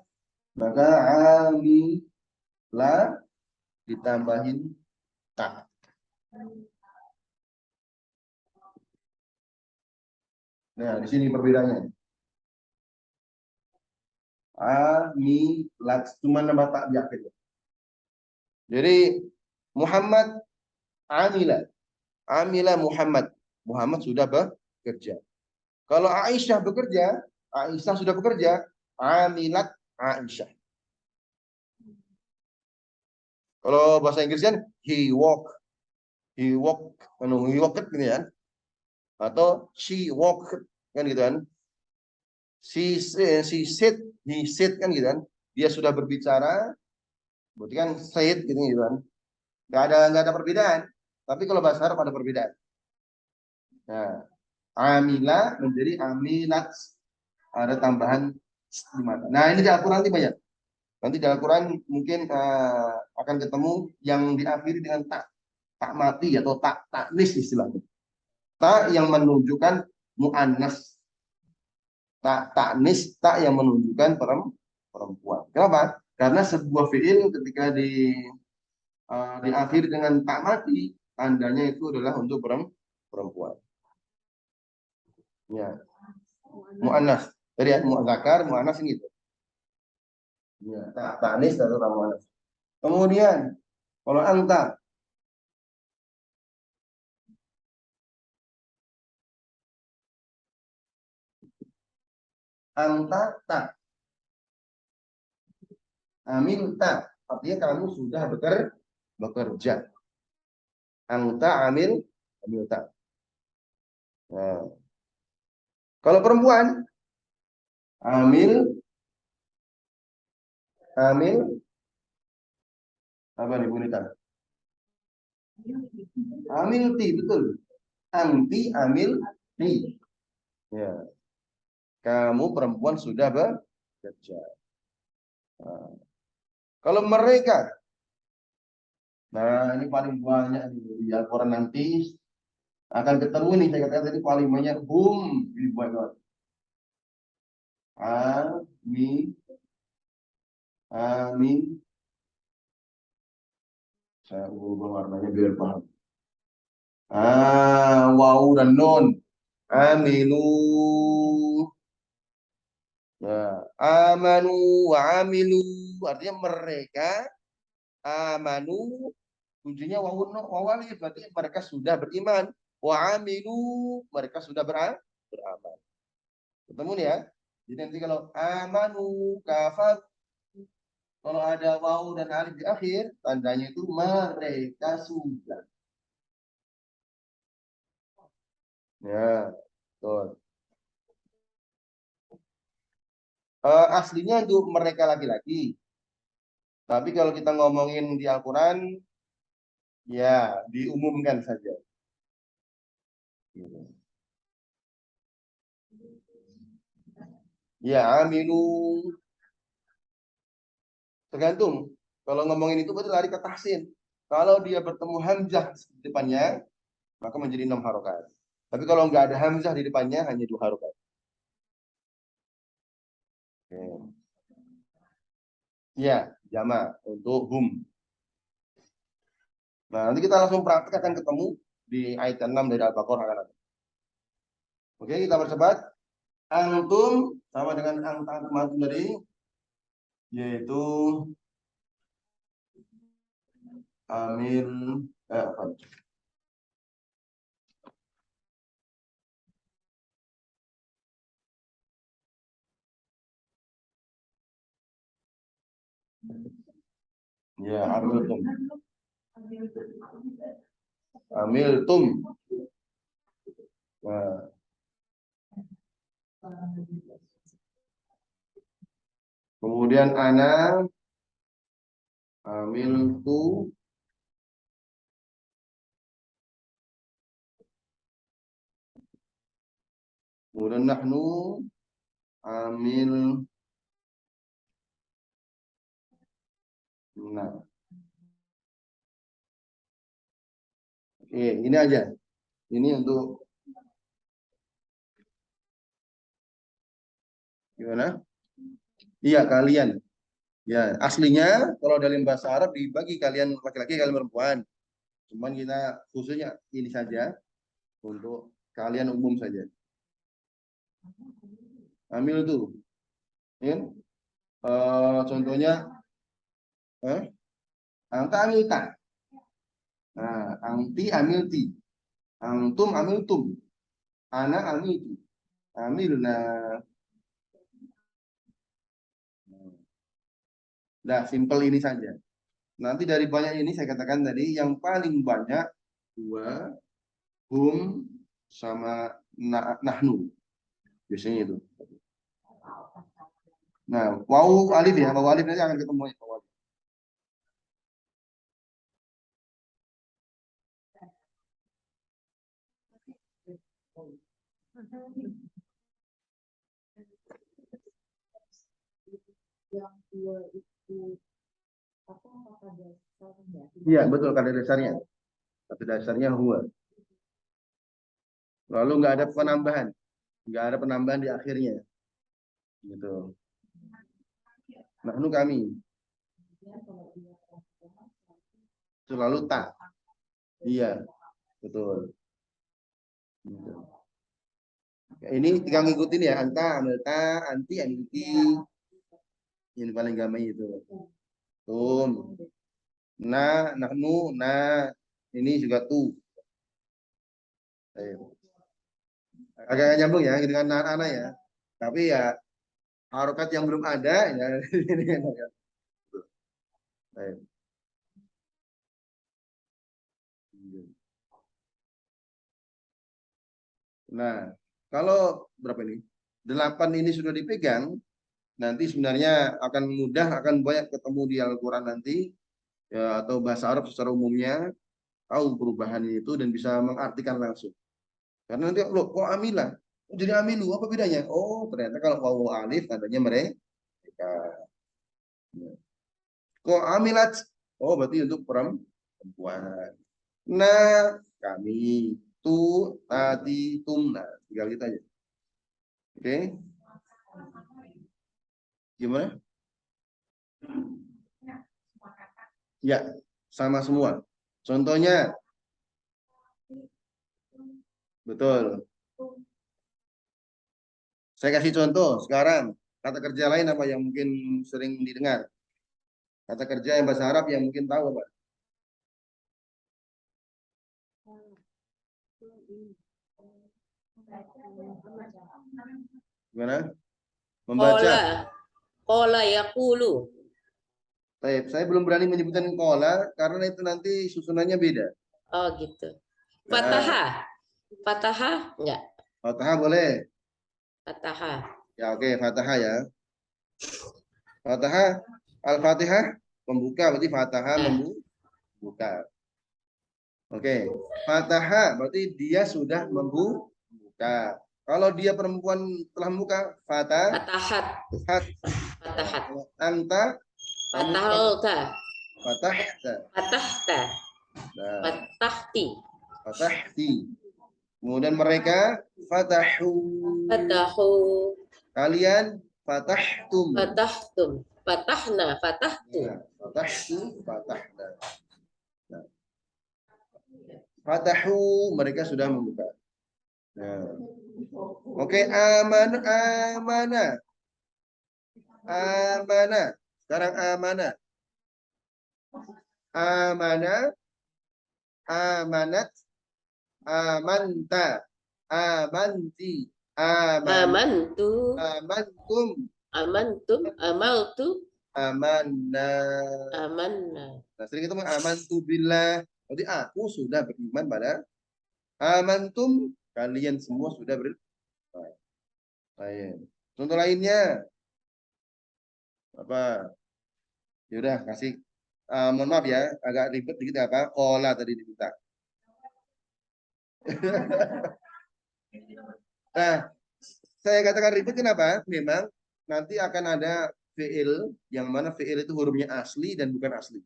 Speaker 1: maka amila ditambahin tak. Nah, di sini perbedaannya. Amilat cuma nama tak di akhir. Jadi Muhammad amila. Amila Muhammad. Muhammad sudah bekerja. Kalau Aisyah bekerja, Aisyah sudah bekerja, amilat Aisyah. Kalau bahasa Inggris kan he walked gitu kan. Atau she walked kan gitu kan. She said, he said kan gitu kan. Dia sudah berbicara, berarti kan said gitu kan. Nggak ada perbedaan. Tapi kalau bahasa Arab ada perbedaan. Nah, amila menjadi amilat, ada tambahan di mata. Nah ini di Al-Quran nanti banyak. Nanti di Al-Quran mungkin akan ketemu yang diakhiri dengan tak mati atau tak taknis istilahnya. Tak yang menunjukkan mu'annas. Tak taknis, tak yang menunjukkan perempuan. Kenapa? Karena sebuah fiil ketika diakhiri dengan tak mati, tandanya itu adalah untuk perempuan. Ya, mu'annas. Jadi ya, mu'adzakar, mu'annas ini itu. Ya, tak taknis atau tak mu'annas. Kemudian kalau anta tak amilta artinya kamu sudah bekerja. Anta amilta. Nah, kalau perempuan amil apa nih Bu Nita? Amilti betul. Anti amil ti. Ya. Kamu perempuan sudah bekerja. Nah, kalau mereka, nah ini paling banyak di Al-Quran nanti akan ketemu nih, saya katakan tadi paling banyak ini banget. Amin, amin. Saya ubah warnanya biar paham. Waw dan nun. Aminu. Ya, amanu wa amilu. Artinya mereka amanu. Kuncinya wawun wawali, berarti mereka sudah beriman. Wa amilu, mereka sudah beramal. Ketemu nih ya. Jadi nanti kalau amanu kafar, kalau ada waw dan alif di akhir, tandanya itu mereka sudah. Ya, betul. Aslinya untuk mereka laki-laki. Tapi kalau kita ngomongin di Al-Quran, ya diumumkan saja. Ya, aminu. Tergantung. Kalau ngomongin itu berarti lari ke tahsin. Kalau dia bertemu hamzah di depannya, maka menjadi 6 harokat. Tapi kalau nggak ada hamzah di depannya, hanya 2 harokat. Oke. Ya, jama untuk hum. Nah, nanti kita langsung praktek akan ketemu di ayat 6 dari Al-Baqarah akan ada. Oke, kita percepat. Antum sama dengan antum tadi, yaitu amil apa? Ya, amiltum. Amiltum. Nah, kemudian ana amiltu. Kemudian nahnu amil. Nah, oke, ini aja. Ini untuk gimana? Iya, kalian. Ya, aslinya kalau dalam bahasa Arab dibagi kalian laki-laki, kalian perempuan. Cuman kita khususnya ini saja untuk kalian umum saja. Amil tuh, ya. Contohnya, angka amil tak. Nah, angti amil ti, antum amil tum, ana amil tu, amil nah. Nah, simple ini saja. Nanti dari banyak ini saya katakan tadi yang paling banyak dua, hum sama nahnu. Biasanya itu. Nah, waw alif ya, waw alif nanti akan ketemu ya, waw alif.
Speaker 2: Yang dua itu apa kata dasarnya?
Speaker 1: Iya, betul kata dasarnya. Kata dasarnya huwa. Lalu nggak ada penambahan. Nggak ada penambahan di akhirnya. Gitu. Nahnu kami. Selalu tak. Iya, betul. Gitu. Ini tinggal ngikutin ya, anta, amilta, anti, anti. Ini paling gampang itu. Tum. Nahnu, ini juga tu. Ayo. Agak nyambung ya dengan anak-anak ya. Tapi ya harokat yang belum ada ya ini ya. Ayo. Nah, kalau berapa ini? 8 ini sudah dipegang, nanti sebenarnya akan mudah, akan banyak ketemu di Al-Quran nanti, ya, atau bahasa Arab secara umumnya, tahu perubahan itu dan bisa mengartikan langsung. Karena nanti loh kok amilah? Oh, jadi amilu apa bedanya? Oh, ternyata kalau wawu alif tandanya mereka. Kok amilat? Oh, berarti untuk perempuan. Nah, kami tu tadi tum. Nah, tinggal kita aja. Oke, gimana? Ya, sama semua. Contohnya, betul. Saya kasih contoh sekarang. Kata kerja lain apa yang mungkin sering didengar? Kata kerja yang bahasa Arab yang mungkin tahu apa? Gimana? Membaca.
Speaker 3: Kola yakulu.
Speaker 1: Baik, saya belum berani menyebutkan kola karena itu nanti susunannya beda.
Speaker 3: Oh gitu.
Speaker 1: Nah,
Speaker 3: Fatahah. Fatahah enggak?
Speaker 1: Fatahah boleh.
Speaker 3: Fatahah.
Speaker 1: Ya oke, Fatahah ya. Fatahah, Al-Fatihah membuka berarti Fatahah
Speaker 3: Nah,
Speaker 1: membuka. Oke, Fatahah berarti dia sudah membuka. Kalau dia perempuan telah membuka, Fatah,
Speaker 3: fatahat.
Speaker 1: hat,
Speaker 3: Fatahat.
Speaker 1: anta, kamu telah
Speaker 3: Fatahalta.
Speaker 1: fatahta.
Speaker 3: Fatahta.
Speaker 1: Nah,
Speaker 3: Fatahti.
Speaker 1: fatahti. Kemudian mereka fatahu.
Speaker 3: Fatahu.
Speaker 1: Kalian fatahtum.
Speaker 3: Fatahtum. Fatahna. Fatahtu.
Speaker 1: Nah, fatahtu, fatahna. Nah, fatahu mereka sudah membuka. Nah. Oke, amana. Sekarang amana. Amana, amanat, amanta, amanti,
Speaker 3: Amantu.
Speaker 1: amantum,
Speaker 3: Amantum. Amaltu.
Speaker 1: amanna.
Speaker 3: Amanna.
Speaker 1: Nah, sering itu amantu billah. Jadi aku sudah beriman pada amantum, kalian semua sudah beriman. Contoh lainnya apa? Yaudah kasih. Mohon maaf ya, agak ribet dikit apa? Kola tadi diminta. Nah, saya katakan ribet kenapa? Memang nanti akan ada fiil yang mana fiil itu hurufnya asli dan bukan asli.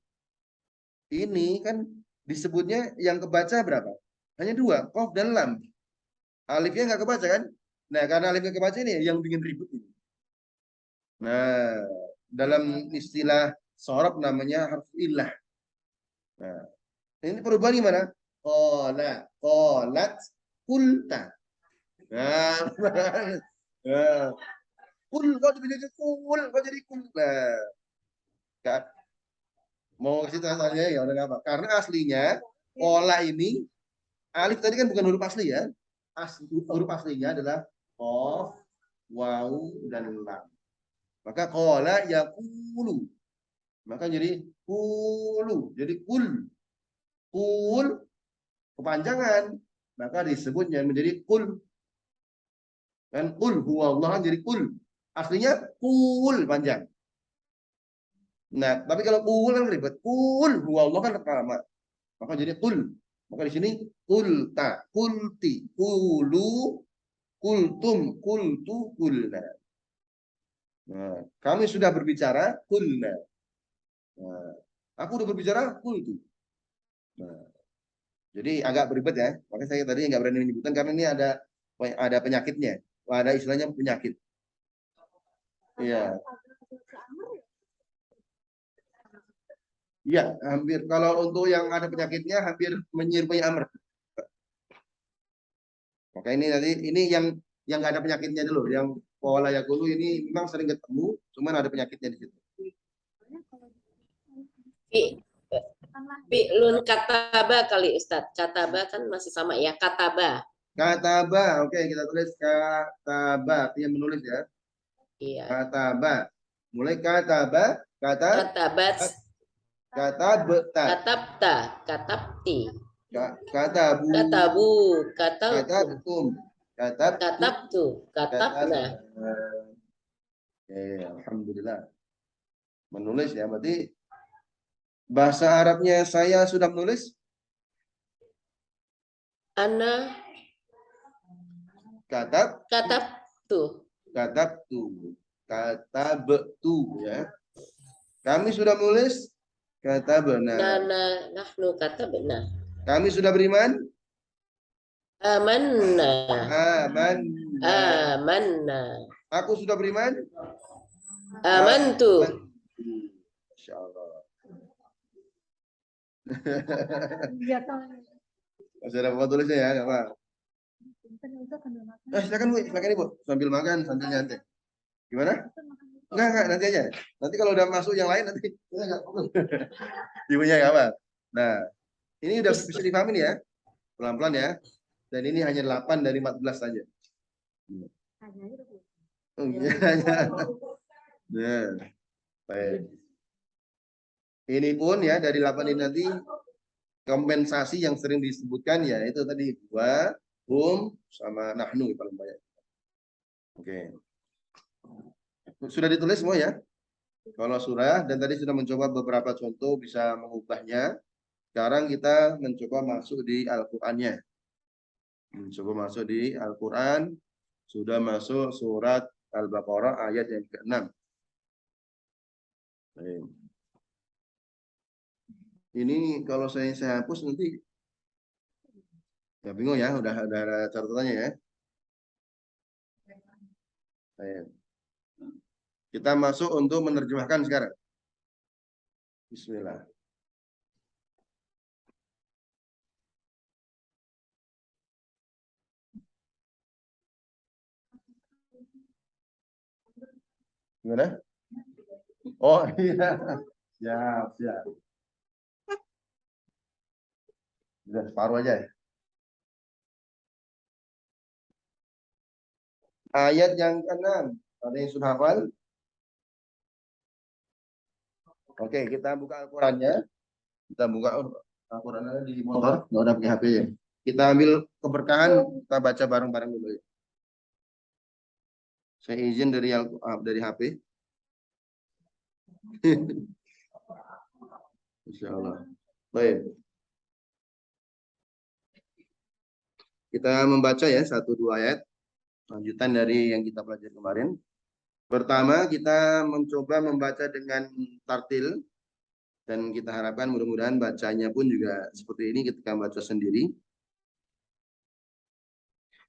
Speaker 1: Ini kan disebutnya yang kebaca berapa? Hanya dua, qaf dan lam. Alifnya nggak kebaca kan? Nah, karena alifnya kebaca ini yang bikin ribut ini. Nah, dalam istilah sorob namanya harf illah. Nah, ini perubahan gimana? Qala, qalat, kulta. Nah, nah, kul kok jadi kul, kok jadi kul. Nah, kan mau kasih tanya ya udah nggak apa. Karena aslinya pola ini alif tadi kan bukan huruf asli ya. Huruf aslinya adalah qaf, waw dan lam. Maka qala yaqulu. Maka jadi kulu. Jadi kul. Kul kepanjangan. Maka disebutnya menjadi kul. Kan kul huwa Allah jadi kul. Aslinya kul panjang. Nah, tapi kalau kul kan ribet. Kul huwa Allah kan lama. Maka jadi kul. Maka di sini kulta, kulti, kulu, kultum, kultu, kulna. Nah, kami sudah berbicara kulna. Nah, aku udah berbicara kultu. Nah, jadi agak beribet ya. Makanya saya tadi nggak berani menyebutkan karena ini ada penyakitnya. Ada istilahnya penyakit. Iya. Iya, hampir kalau untuk yang ada penyakitnya hampir menyerupai amr. Maka ini nanti ini yang nggak ada penyakitnya dulu, yang pola yakulu ini memang sering ketemu, cuman ada penyakitnya di situ.
Speaker 3: Fi, fi'lun kataba kali Ustadz. Kataba kan masih sama ya. Kataba.
Speaker 1: Kataba, oke kita tulis kataba, artinya menulis ya.
Speaker 3: Iya.
Speaker 1: Kataba, mulai kataba,
Speaker 3: Katabat.
Speaker 1: katabta,
Speaker 3: Katabta. Katabti.
Speaker 1: katabu,
Speaker 3: Katabu. Katabtum.
Speaker 1: katabtum, katabtu,
Speaker 3: Katabtu. Katabna.
Speaker 1: Alhamdulillah. Menulis ya, berarti bahasa Arabnya saya sudah menulis.
Speaker 3: Ana
Speaker 1: Katab,
Speaker 3: Katabtu.
Speaker 1: katabtu ya. Kami sudah menulis, katabna.
Speaker 3: Nahnu katabna.
Speaker 1: Kami sudah beriman,
Speaker 3: Amanna.
Speaker 1: amanna.
Speaker 3: Amanna.
Speaker 1: Aku sudah beriman,
Speaker 3: Amantu.
Speaker 1: Masya Allah.
Speaker 2: Iya kan.
Speaker 1: Masih ada apa tulisnya ya, nggak apa. Silakan Bu, silakan Ibu, sambil makan, sambil nyantai. Gimana? Enggak, nanti aja. Nanti kalau udah masuk yang lain nanti enggak. Ibunya nggak apa. Nah, ini udah bisa dipahami nih ya, pelan-pelan ya. Dan ini hanya 8 dari 14 saja. Nah, baik. Ini pun ya dari 8 ini nanti kompensasi yang sering disebutkan ya itu tadi gua, sama nahnu paling banyak. Oke. Sudah ditulis semua ya? Kalau surah dan tadi sudah mencoba beberapa contoh bisa mengubahnya. Sekarang kita mencoba masuk di Al-Qur'annya. Mencoba masuk di Al-Qur'an. Sudah masuk surat Al-Baqarah ayat yang ke-6. Ini kalau saya hapus nanti ya bingung ya, udah ada catatannya ya. Kita masuk untuk menerjemahkan sekarang. Bismillah. Gimana? Oh iya. Siap. Sudah separuh aja ya. Ayat yang ke-6. Ada yang sudah hafal? Oke, kita buka Al-Qur'annya. Kita buka Al-Qur'annya di motor, nggak udah pakai HP ya. Kita ambil keberkahan, kita baca bareng-bareng dulu ya. Saya izin dari HP. Insya Allah. Baik. Kita membaca ya 1-2 ayat. Lanjutan dari yang kita pelajari kemarin. Pertama, kita mencoba membaca dengan tartil. Dan kita harapkan mudah-mudahan bacanya pun juga seperti ini ketika baca sendiri.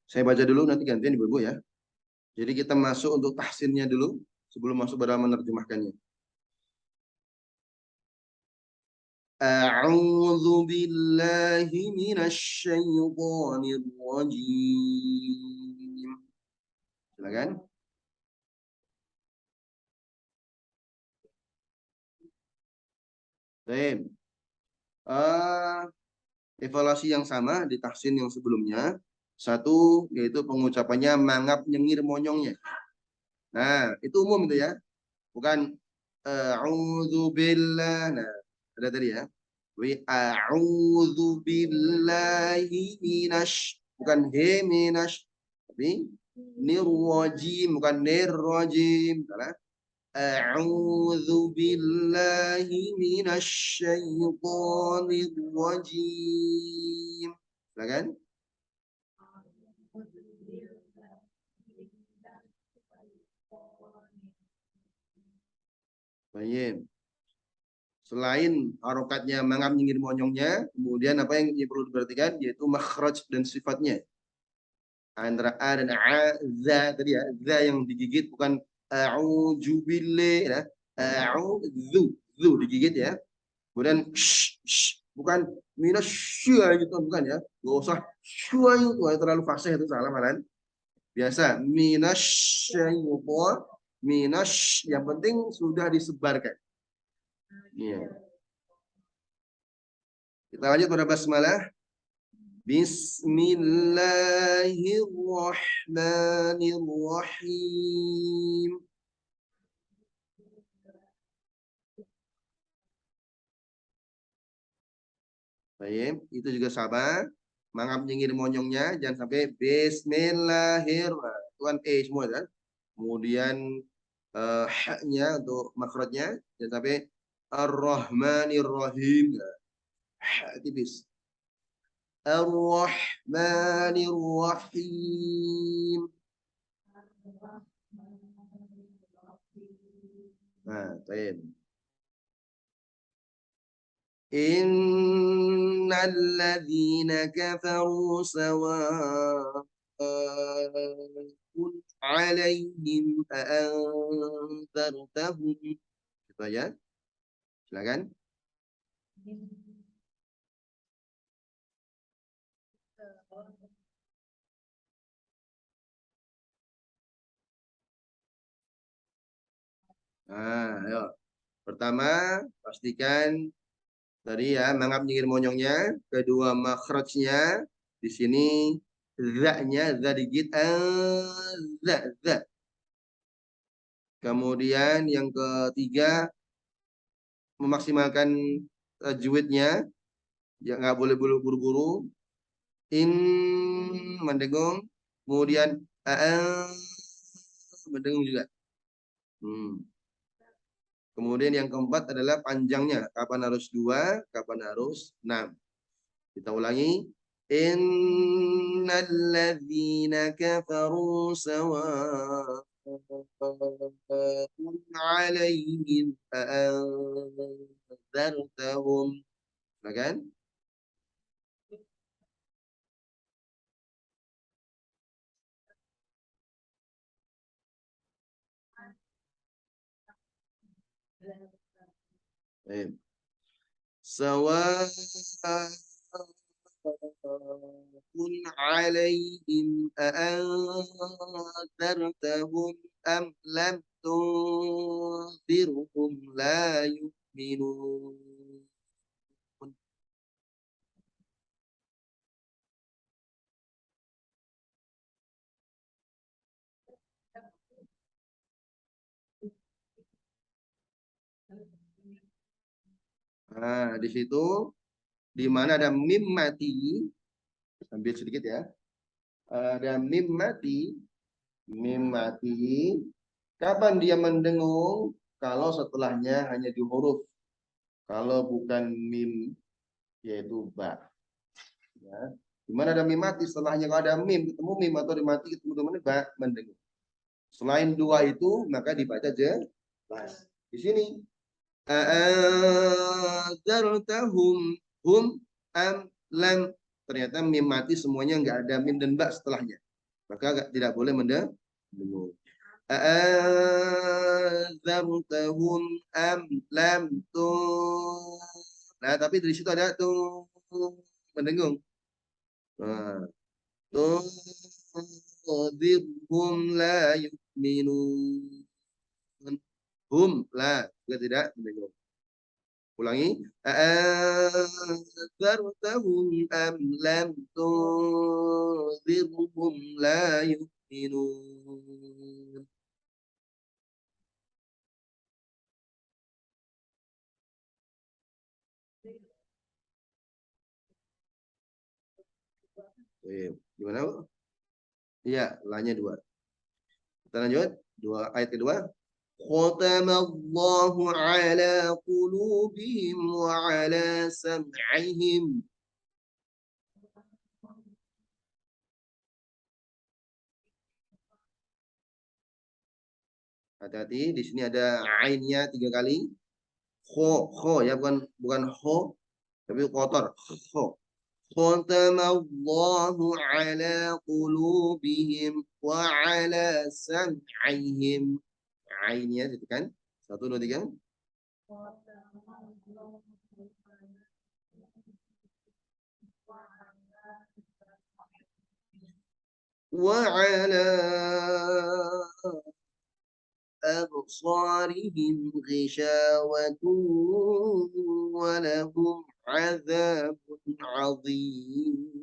Speaker 1: Saya baca dulu, nanti gantian Ibu-Ibu ya. Jadi kita masuk untuk tahsinnya dulu, sebelum masuk pada menerjemahkannya. A'udzu billahi minasy syaithanir rajim. Silakan. Baik. Evaluasi yang sama di tahsin yang sebelumnya. Satu, yaitu pengucapannya mangap nyengir monyongnya. Nah, itu umum itu ya. Bukan a'udzubillah. Nah, ada tadi ya. A'udzubillahi minasy, bukan he minasy, tapi nirrajim, bukan nirrajim. Salah. A'udzubillahi minasy syaithanir rajim. Silakan. Baik. Selain harokatnya mangap nyingir monyongnya, kemudian apa yang perlu diperhatikan yaitu makhraj dan sifatnya. Antara a dan a, za tadi ya, za yang digigit bukan a'udzu billahi ya. A'udzu, zu digigit ya. Kemudian bukan minasya gitu bukan ya. Enggak usah syua itu terlalu fasih itu salah malan. Biasa minasyaiton, yang penting sudah disebarkan. Iya. Kita lanjut pada basmalah. Bismillahirrahmanirrahim. Baik, itu juga sama. Mangap nyengir monyongnya, jangan sampai Bismillahirrahmanirrahim. Itu kan semua kan. Kemudian haknya untuk makhrajnya, jangan sampai Ar-Rahmanir-Rahim. Hak tipis. Ar-Rahmanir Rahim. Nah, baik. Innal ladzina kafaru sawa'un alaihim a'anzartahum. Gitu ya. Silakan. Nah, ayo. Pertama, pastikan tadi ya, mangap nyingir monyongnya. Kedua, makhrajnya. Di sini, za-nya, za digit. Za, za. Kemudian yang ketiga, memaksimalkan tajwidnya. Ya, nggak boleh buru-buru. In, mendengung. Kemudian, mendengung juga. Kemudian yang keempat adalah panjangnya. Kapan harus 2, kapan harus 6. Kita ulangi. Innal ladzina kafaru sawa'un alaihim a'anzartahum. Silakan. Sawa'un alaihim a'anzartahum am lam tunzirhum la yu'minun. Nah, di situ di mana ada mim mati, ambil sedikit ya. Ada mim mati, kapan dia mendengung? Kalau setelahnya hanya di huruf. Kalau bukan mim, yaitu ba. Ya. Di mana ada mim mati, setelahnya kalau ada mim, ketemu mim atau dimati, ketemu dengan ba, mendengung. Selain 2 itu, maka dibaca jelas. Di sini, a'anzartahum hum am lam. Ternyata mim mati semuanya nggak ada mim dan ba setelahnya. Maka tidak boleh mendengung. A'anzartahum am lam tuh. Nah, tapi dari situ ada tuh mendengung. Nah, tunzirhum la yu'minun. Hum la juga tidak mendengung. Ulangi. A'anzartahum am lam tunzirhum la yu'minun. Gimana, Bu? Iya, la-nya 2. Kita lanjut. Ayat kedua. Khatamallahu ala qulubihim wa ala sam'ihim. Hati-hati, di sini ada ainnya 3 kali. Kho ya, bukan ho, tapi kotor. Kho. Khatamallahu ala qulubihim wa ala sam'ihim. Ainnya itu kan. 1, 2, 3. Wa ala أبصارهم غشاوة ولهم عذاب عظيم.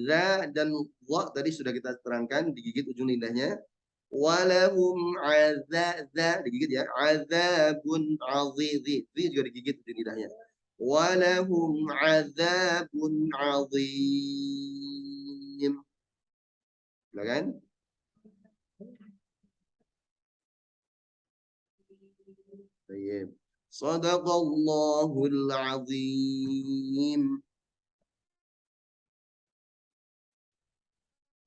Speaker 1: Za dan wa tadi sudah kita terangkan, digigit ujung lidahnya. Walahum azza, digigit ya, azabun azidhi, juga digigit ujung lidahnya. walahum adzabun adzim. Silakan. Baik. Shadaqallahul azim.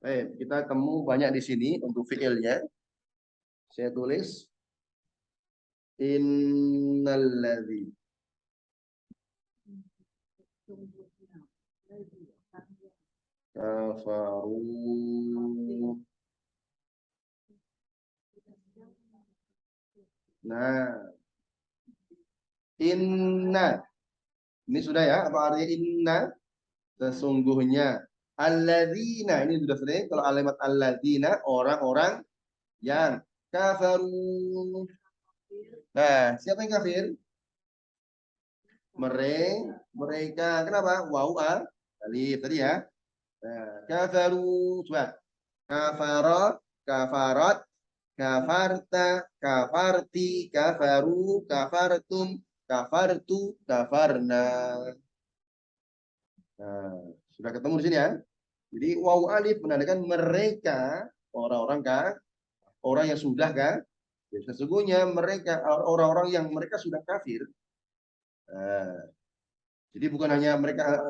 Speaker 1: Baik, kita temu banyak di sini untuk fiilnya. Saya tulis innalladzi kafaru. Nah, inna. Ini sudah ya, apa artinya inna? Sesungguhnya. Alladzina, ini sudah sering. Kalau alimat alladzina, orang-orang yang kafaru. Nah, siapa yang kafir? Mereka. Kenapa? Wau alif tadi ya. Nah, kafaru. Coba. Kafara, kafarat, kafarta, kafarti, kafaru, kafartum, kafartu, kafarna. Nah, sudah ketemu di sini ya. Jadi waw alif menandakan mereka orang-orang orang yang sudah ya, sesungguhnya mereka orang-orang yang mereka sudah kafir. Nah, jadi bukan hanya mereka,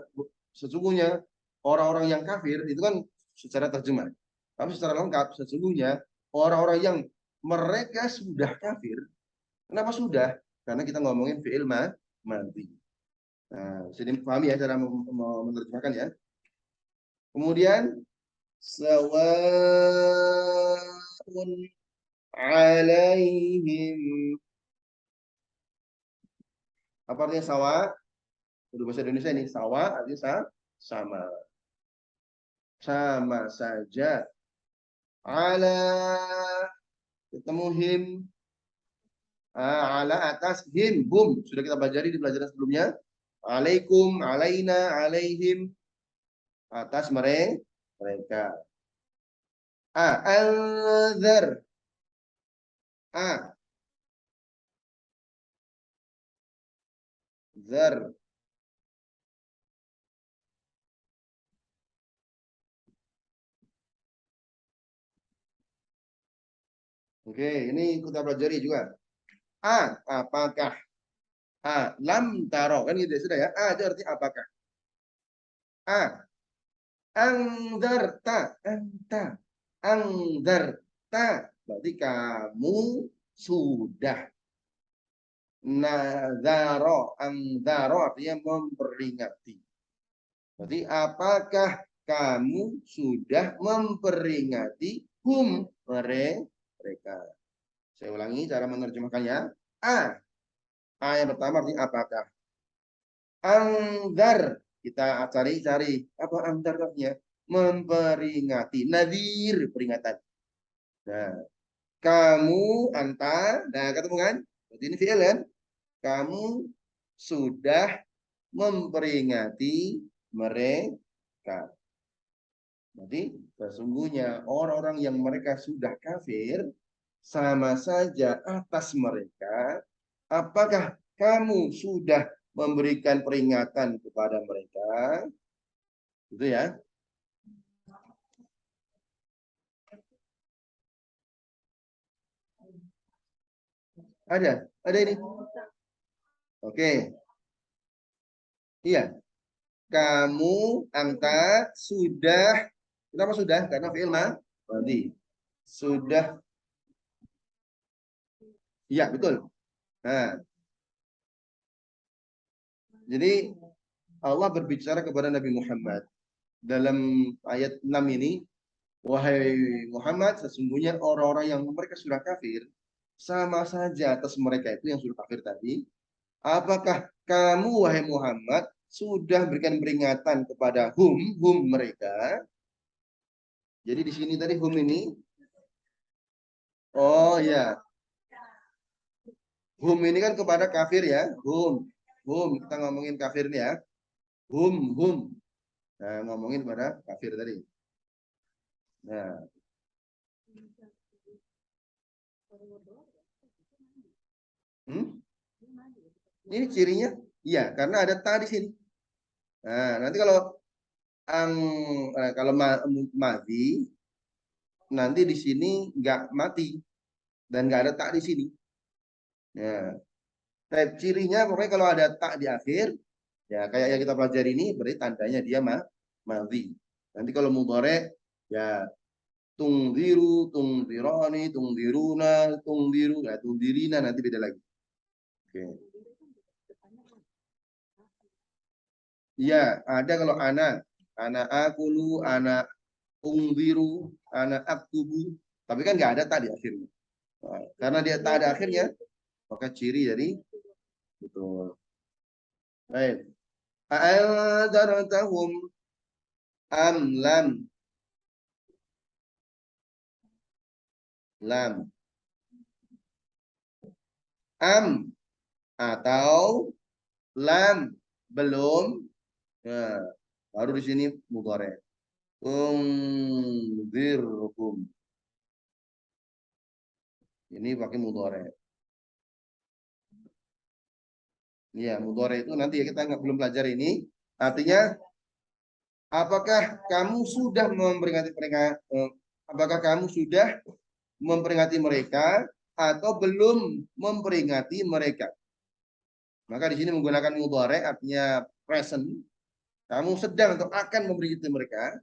Speaker 1: sesungguhnya orang-orang yang kafir itu kan secara terjemah. Tapi secara lengkap sesungguhnya orang-orang yang mereka sudah kafir. Kenapa sudah? Karena kita ngomongin fi'il mati. Nah, sini pahami ya cara menerjemahkan ya. Kemudian sawaun alaihim. Apa artinya sawa? Udah bahasa Indonesia ini. Sawa artinya sama. Sama saja. Ala ketemu him. Ala atas him. Hum. Sudah kita pelajari di pelajaran sebelumnya. Alaikum, alaina, alaihim. Atas mereka. Anzar. Zar. Oke, ini kita pelajari juga. Apakah? Lam taro. Kan gitu sudah ya. Itu arti apakah? Angdarta. Angdarta. Berarti kamu sudah. Nazaro. Angdaro artinya memperingati. Berarti apakah kamu sudah memperingati mereka? Saya ulangi cara menerjemahkannya. Yang pertama artinya apakah? Anggar. Kita cari apa anggar artinya? Memperingati. Nadir peringatan. Nah, kamu anta. Nah, ketemu kan? Berarti ini fi'il kan? Kamu sudah memperingati mereka. Jadi sesungguhnya orang-orang yang mereka sudah kafir sama saja atas mereka. Apakah kamu sudah memberikan peringatan kepada mereka? Itu ya. Ada ini. Oke. Iya. Kamu anta sudah. Kenapa sudah? Karena fi'il madi. Sudah. Iya, betul. Nah. Jadi Allah berbicara kepada Nabi Muhammad dalam ayat 6 ini, wahai Muhammad, sesungguhnya orang-orang yang mereka sudah kafir, sama saja atas mereka itu yang sudah kafir tadi. Apakah kamu, wahai Muhammad, sudah berikan peringatan kepada mereka? Jadi di sini tadi hum ini, oh ya, hum ini kan kepada kafir ya, hum kita ngomongin kafir nih ya, hum. Nah, ngomongin pada kafir tadi. Nah, ini cirinya Iya, karena ada ta di sini. Nah, nanti kalau kalau mati, nanti di sini nggak mati dan nggak ada tak di sini. Ya, cirinya pokoknya kalau ada tak di akhir, ya kayak yang kita pelajari ini berarti tandanya dia mati. Nanti kalau mudhari ya tungdiru, tungdirani, tungdiruna, tungdiru, ya tungdirina nanti beda lagi. Oke. Iya, ada kalau anak akulu, anak ungdiru, anak aktubu, tapi kan nggak ada tak di akhirnya. Nah, karena dia tak ada akhirnya, maka ciri dari betul. Baik. A'anzartahum am lam am atau lam belum, ya, baru di sini mudhari. Unzirhum. Ini pakai mudhari. Iya, mudhari itu nanti ya kita belum belajar ini. Artinya apakah kamu sudah memperingati mereka? Apakah kamu sudah memperingati mereka atau belum memperingati mereka? Maka di sini menggunakan mudhari artinya present. Kamu sedang atau akan memperingati mereka.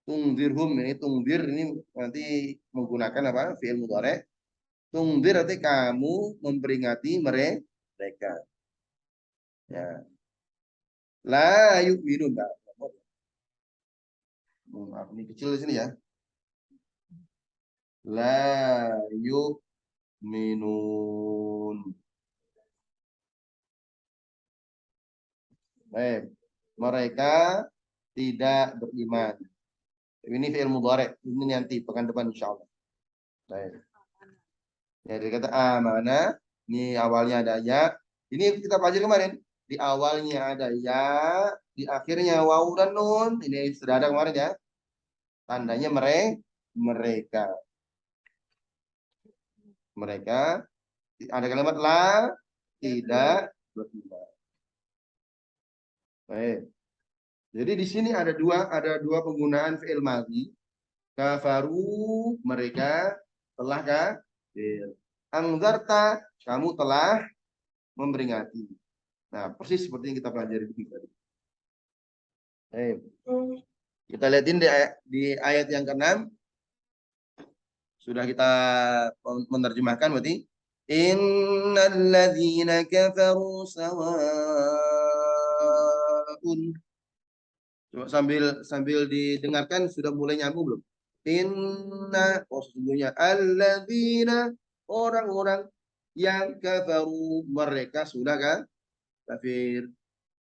Speaker 1: Tungdirhum ini tungdir ini nanti menggunakan apa? Fi'il mudhari. Tungdir arti kamu memperingati mereka. Ya. La yu'minun. Maaf, ini kecil di sini ya. La yu'minun. Baik. Mereka tidak beriman. Ini fi'il mudhari. Ini nanti pekan depan insyaallah. Baik. Ya, dari kata amanah. Ini awalnya ada ya. Ini kita pelajari kemarin. Di awalnya ada ya, di akhirnya waw dan nun. Ini sudah ada kemarin ya. Tandanya mereka. Mereka ada kalimat la tidak beriman. Baik. Jadi di sini ada dua penggunaan fi'il madhi. Kafaru mereka telah kafir. Angzarta kamu telah memperingati. Nah, persis seperti yang kita pelajari di tadi. Baik. Kita lihatin di ayat yang ke-6 sudah kita menerjemahkan berarti innal ladzina kafaru sawa'un. Coba sambil didengarkan sudah mulai nyambung belum? Sesungguhnya alladzina orang-orang yang kafaru mereka sudah kafir.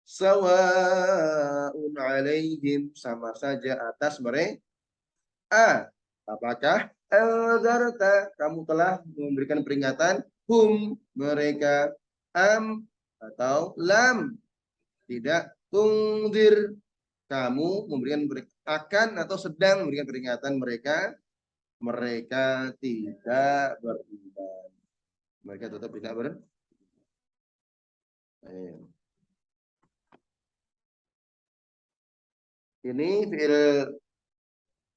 Speaker 1: Sawa'un alaihim sama saja atas mereka. Apakah anzarta kamu telah memberikan peringatan mereka atau lam tidak tungdir kamu memberikan akan atau sedang memberikan peringatan mereka tidak beriman. Mereka tetap tidak beriman. Ini fi'il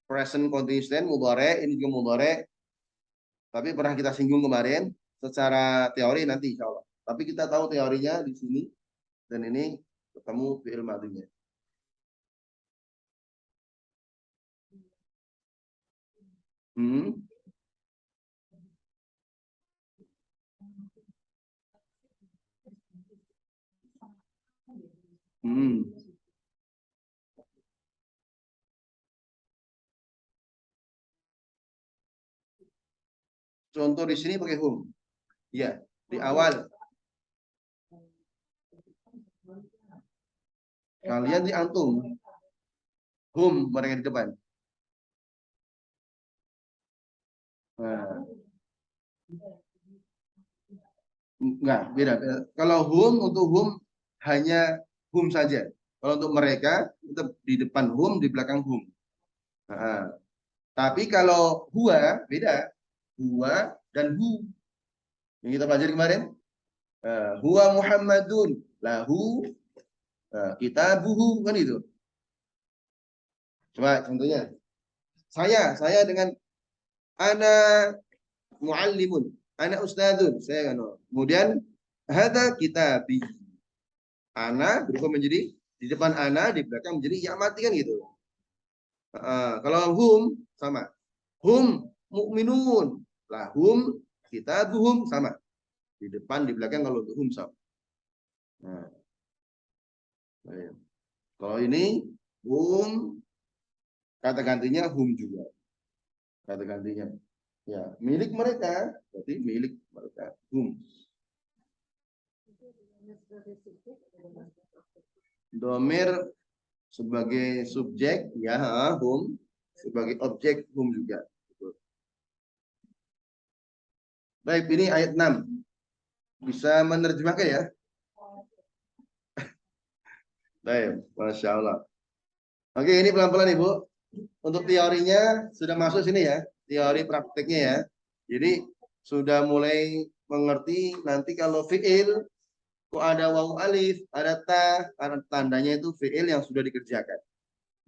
Speaker 1: present continuous tense mudhari, ini juga mudhari. Tapi pernah kita singgung kemarin secara teori nanti insya Allah. Tapi kita tahu teorinya di sini dan ini ketemu fi'il madhinya. Hmm. Contoh di sini pakai hum. Ya, di awal. Kalian di antum. Hum mereka di depan. Nah. Enggak, beda. Kalau hum untuk hum hanya hum saja. Kalau untuk mereka tetap di depan hum, di belakang hum. Nah, tapi kalau huwa beda. Huwa dan hu. Yang kita pelajari kemarin. Huwa Muhammadun lahu kitabuhu, kan itu. Coba contohnya. Saya dengan ana muallimun, ana ustadzun, saya kan. Kemudian hada kitabi. Ana berubah menjadi di depan ana, di belakang menjadi ya mati, kan gitu. Kalau hum sama. Hum mukminun, lahum kitabuhum sama. Di depan, di belakang kalau untuk hum sama. Nah, kalau ini hum, kata gantinya hum juga. Kata gantinya. Ya, milik mereka, berarti milik mereka. Hum. Domir sebagai subjek, ya, hum. Sebagai objek, hum juga. Baik, ini ayat 6. Bisa menerjemahkan ya? Baik, Masya Allah. Oke, ini pelan-pelan Ibu. Untuk teorinya sudah masuk sini ya. Teori prakteknya ya. Jadi sudah mulai mengerti nanti kalau fi'il kok ada waw alif, ada ta, karena tandanya itu fi'il yang sudah dikerjakan.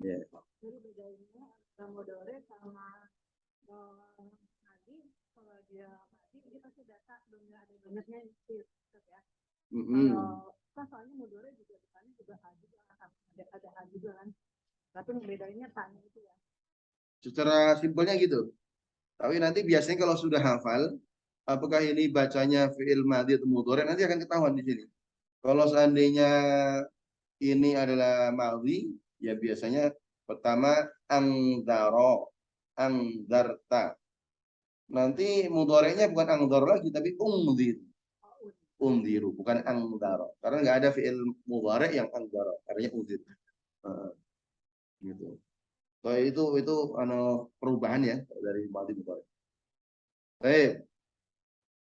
Speaker 1: Ya.
Speaker 2: Jadi bedanya antara mudhari sama madi, kalau dia madi dia pasti data belum ada benernya itu ya. Kalau kan soalnya mudhari juga depannya juga ada a juga kan. Tapi bedanya tanya itu ya.
Speaker 1: Secara simpelnya gitu. Tapi nanti biasanya kalau sudah hafal, apakah ini bacanya fi'il madhi atau mudhari, nanti akan ketahuan di sini. Kalau seandainya ini adalah madhi, ya biasanya pertama angdaro, angdarta. Nanti mudhari'nya bukan angdar lagi, tapi ungdir. Ungdiru, bukan angdaro. Karena nggak ada fi'il mudhari' yang angdaro, artinya ungdir. Gitu. So, itu perubahan ya dari madhi mudhari'. Baik.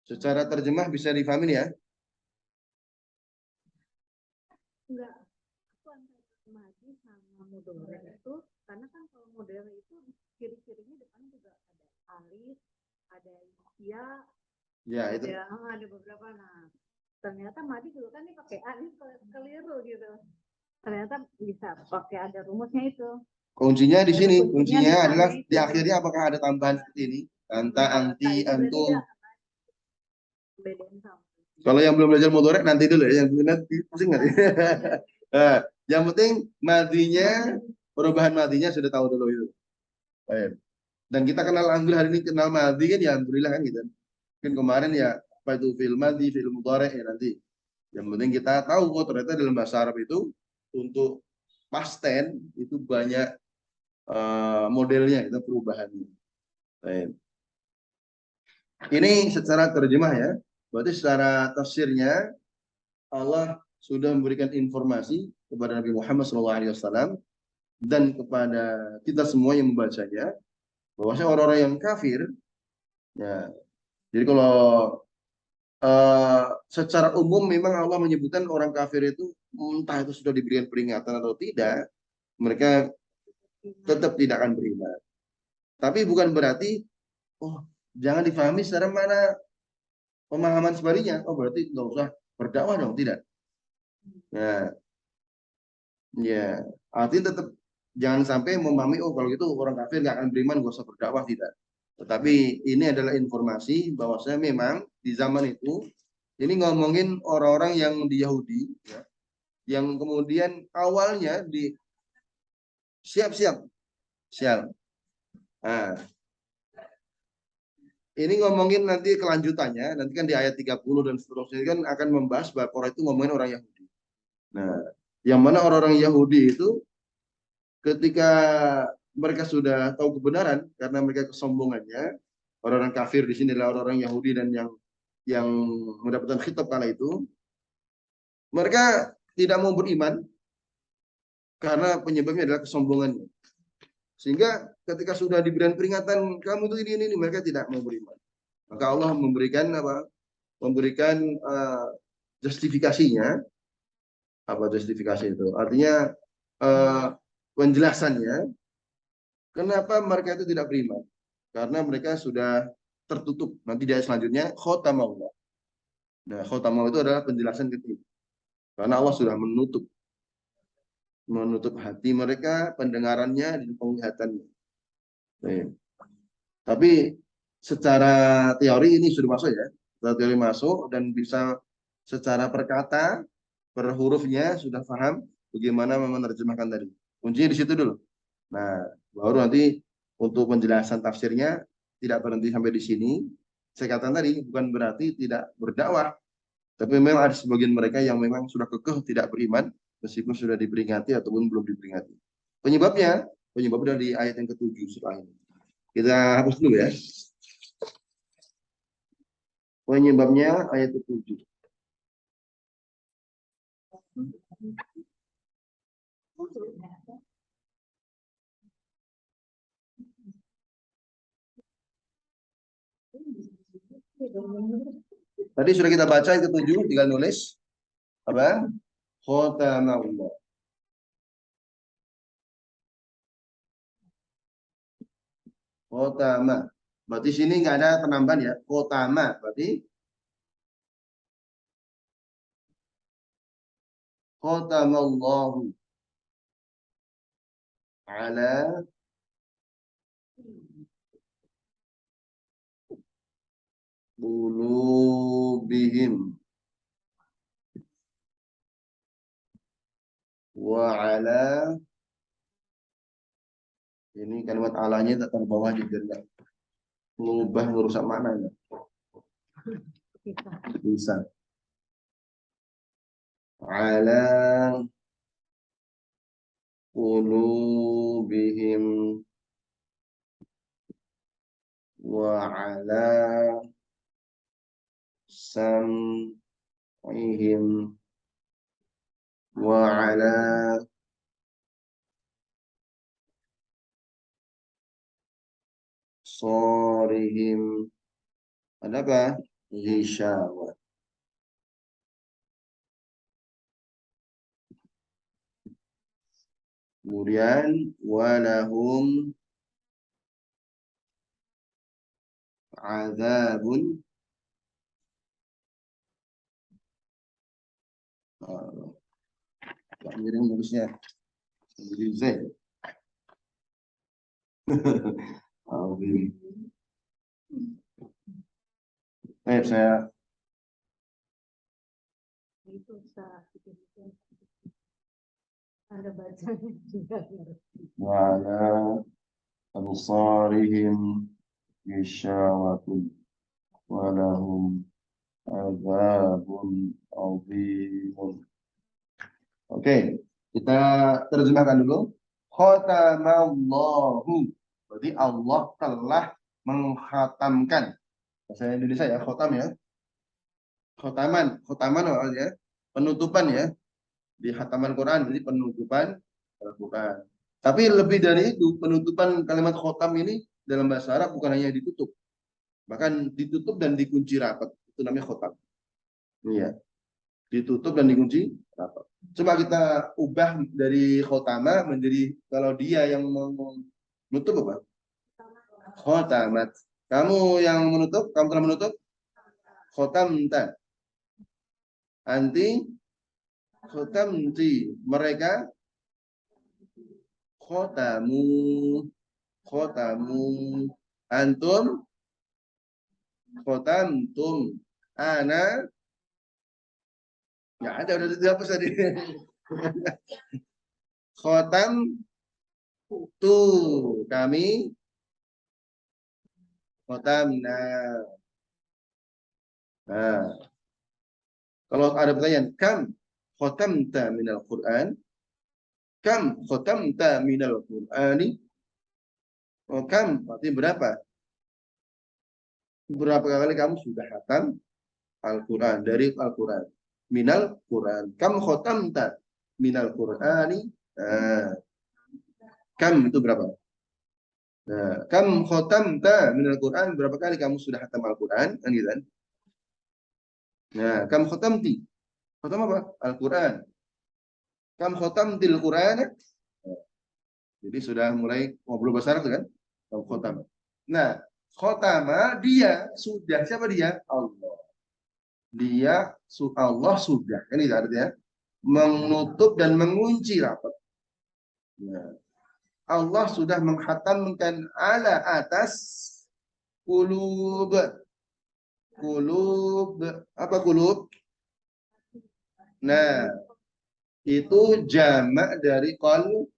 Speaker 1: Secara terjemah bisa difahami ya?
Speaker 2: Enggak. Aku antara madi sama mudhari itu, karena kan kalau mudhari itu ciri-cirinya depan juga ada alif, ada ya,
Speaker 1: Ya, itu.
Speaker 2: ada beberapa. Nah, ternyata madi juga kan ini pakai a, ini keliru gitu. Ternyata bisa pakai ada rumusnya itu.
Speaker 1: Kuncinya di sini,
Speaker 2: Kuncinya
Speaker 1: kuncinya
Speaker 2: di
Speaker 1: adalah
Speaker 2: itu.
Speaker 1: di akhirnya apakah ada tambahan seperti ini? Anta, anti, antum.
Speaker 2: Bedain sama.
Speaker 1: Kalau yang belum belajar mudhari nanti dulu ya, yang nanti pusing nggak? Nah, yang penting madinya, perubahan madinya sudah tahu dulu itu. Baik. Dan kita kenal, alhamdulillah hari ini kenal madi kan ya, alhamdulillah kan gitu. Mungkin kemarin ya apa itu fi'il madi, fi'il mudhari ya nanti. Yang penting kita tahu kok ternyata dalam bahasa Arab itu untuk past tense itu banyak modelnya, itu perubahannya. Baik. Ini secara terjemah ya. Berarti secara tafsirnya Allah sudah memberikan informasi kepada Nabi Muhammad SAW dan kepada kita semua yang membacanya bahwasanya orang-orang yang kafir ya. Jadi kalau secara umum memang Allah menyebutkan orang kafir itu entah itu sudah diberikan peringatan atau tidak, mereka tetap tidak akan beriman. Tapi bukan berarti jangan difahami secara mana pemahaman sebaliknya. Berarti nggak usah berdakwah dong, tidak. Nah, ya, artinya tetap jangan sampai memahami kalau gitu orang kafir nggak akan beriman, nggak usah berdakwah, tidak. Tetapi ini adalah informasi bahwasanya memang di zaman itu ini ngomongin orang-orang yang di Yahudi, ya, yang kemudian awalnya di siap. Nah, ini ngomongin nanti kelanjutannya, nanti kan di ayat 30 dan seterusnya kan akan membahas bahwa Korah itu ngomongin orang Yahudi. Nah, yang mana orang-orang Yahudi itu ketika mereka sudah tahu kebenaran karena mereka kesombongannya, orang-orang kafir di sini adalah orang-orang Yahudi dan yang mendapatkan khitab kala itu, mereka tidak mau beriman karena penyebabnya adalah kesombongannya. Sehingga ketika sudah diberikan peringatan kamu itu ini mereka tidak mau beriman. Maka Allah memberikan justifikasinya. Apa justifikasi itu? Artinya penjelasannya kenapa mereka itu tidak beriman. Karena mereka sudah tertutup. Nanti di ayat selanjutnya khotamullah. Nah, khotama itu adalah penjelasan ketiga. Karena Allah sudah menutup hati mereka, pendengarannya dan penglihatannya. Nah, tapi secara teori ini sudah masuk ya. Secara teori masuk dan bisa secara perkata, per hurufnya sudah paham bagaimana menerjemahkan tadi. Kuncinya di situ dulu. Nah, baru nanti untuk penjelasan tafsirnya tidak berhenti sampai di sini. Saya katakan tadi bukan berarti tidak berdakwah, tapi memang ada sebagian mereka yang memang sudah kekeh tidak beriman meskipun sudah diperingati ataupun belum diperingati. Penyebabnya dari ayat yang ke-7 surah ini. Kita hapus dulu ya. Penyebabnya ayat ke-7. Tadi sudah kita baca ayat ke-7, tinggal nulis apa? Khotamullah. Khotama. Berarti sini nggak ada penambahan ya. Khotama. Berarti khotamallahu ala qulubihim wa ala, ini kalimat alanya tak terbawah juga enggak mengubah merusak maknanya. Bisa. Ala qulubihim wa ala sam'ihim wa ala sorihim. Ada apa? Ghishawa. Kemudian walahum azabun miring nulisnya jadi Z. Saya
Speaker 2: Itu Anda baca juga.
Speaker 1: wala absarihim gishawatun walahum azabun azimun. Oke, kita terjemahkan dulu. Khotamallahu. Berarti Allah telah mengkhatamkan. Bahasa Indonesia ya, khotam ya. Khotaman apa ya? Penutupan ya. Di khataman Quran, jadi penutupan Al-Quran. Tapi lebih dari itu, penutupan kalimat khotam ini dalam bahasa Arab bukan hanya ditutup. Bahkan ditutup dan dikunci rapat. Itu namanya khotam. Iya. Ditutup dan dikunci rapat. Coba kita ubah dari khotama menjadi, kalau dia yang menutup apa? Khotamat. Kamu yang menutup, kamu telah menutup? Khotamta. Anti khotamti. Mereka khotamu. Antum khotamtum. Ana nggak ada, udah dihapus tadi. Khotam tu, kami khotamna. Nah, kalau ada pertanyaan, kam khotamta minal Qur'an? Kam khotamta minal Qur'ani? Oh, kam berarti berapa? Berapa kali kamu sudah khatam Al-Quran, dari Al-Quran? Minal Quran. Kam khotamta minal Qur'ani? Kam itu berapa? Kam khotamta minal Quran, berapa kali kamu sudah khatam Al-Quran? Kan gitu kan? Nah, kam khotamti. Khotam apa? Al-Quran. Kam khotamtil Quran. Jadi sudah mulai ngobrol bahasa Arab kan? Kam khotam. Nah, khotama dia sudah, siapa dia? Allah. Allah sudah, kan itu artinya menutup dan mengunci rapat. Nah, Allah sudah menghatamkan ala atas kulub. Kulub, apa kulub? Nah, itu jamak dari kolbun.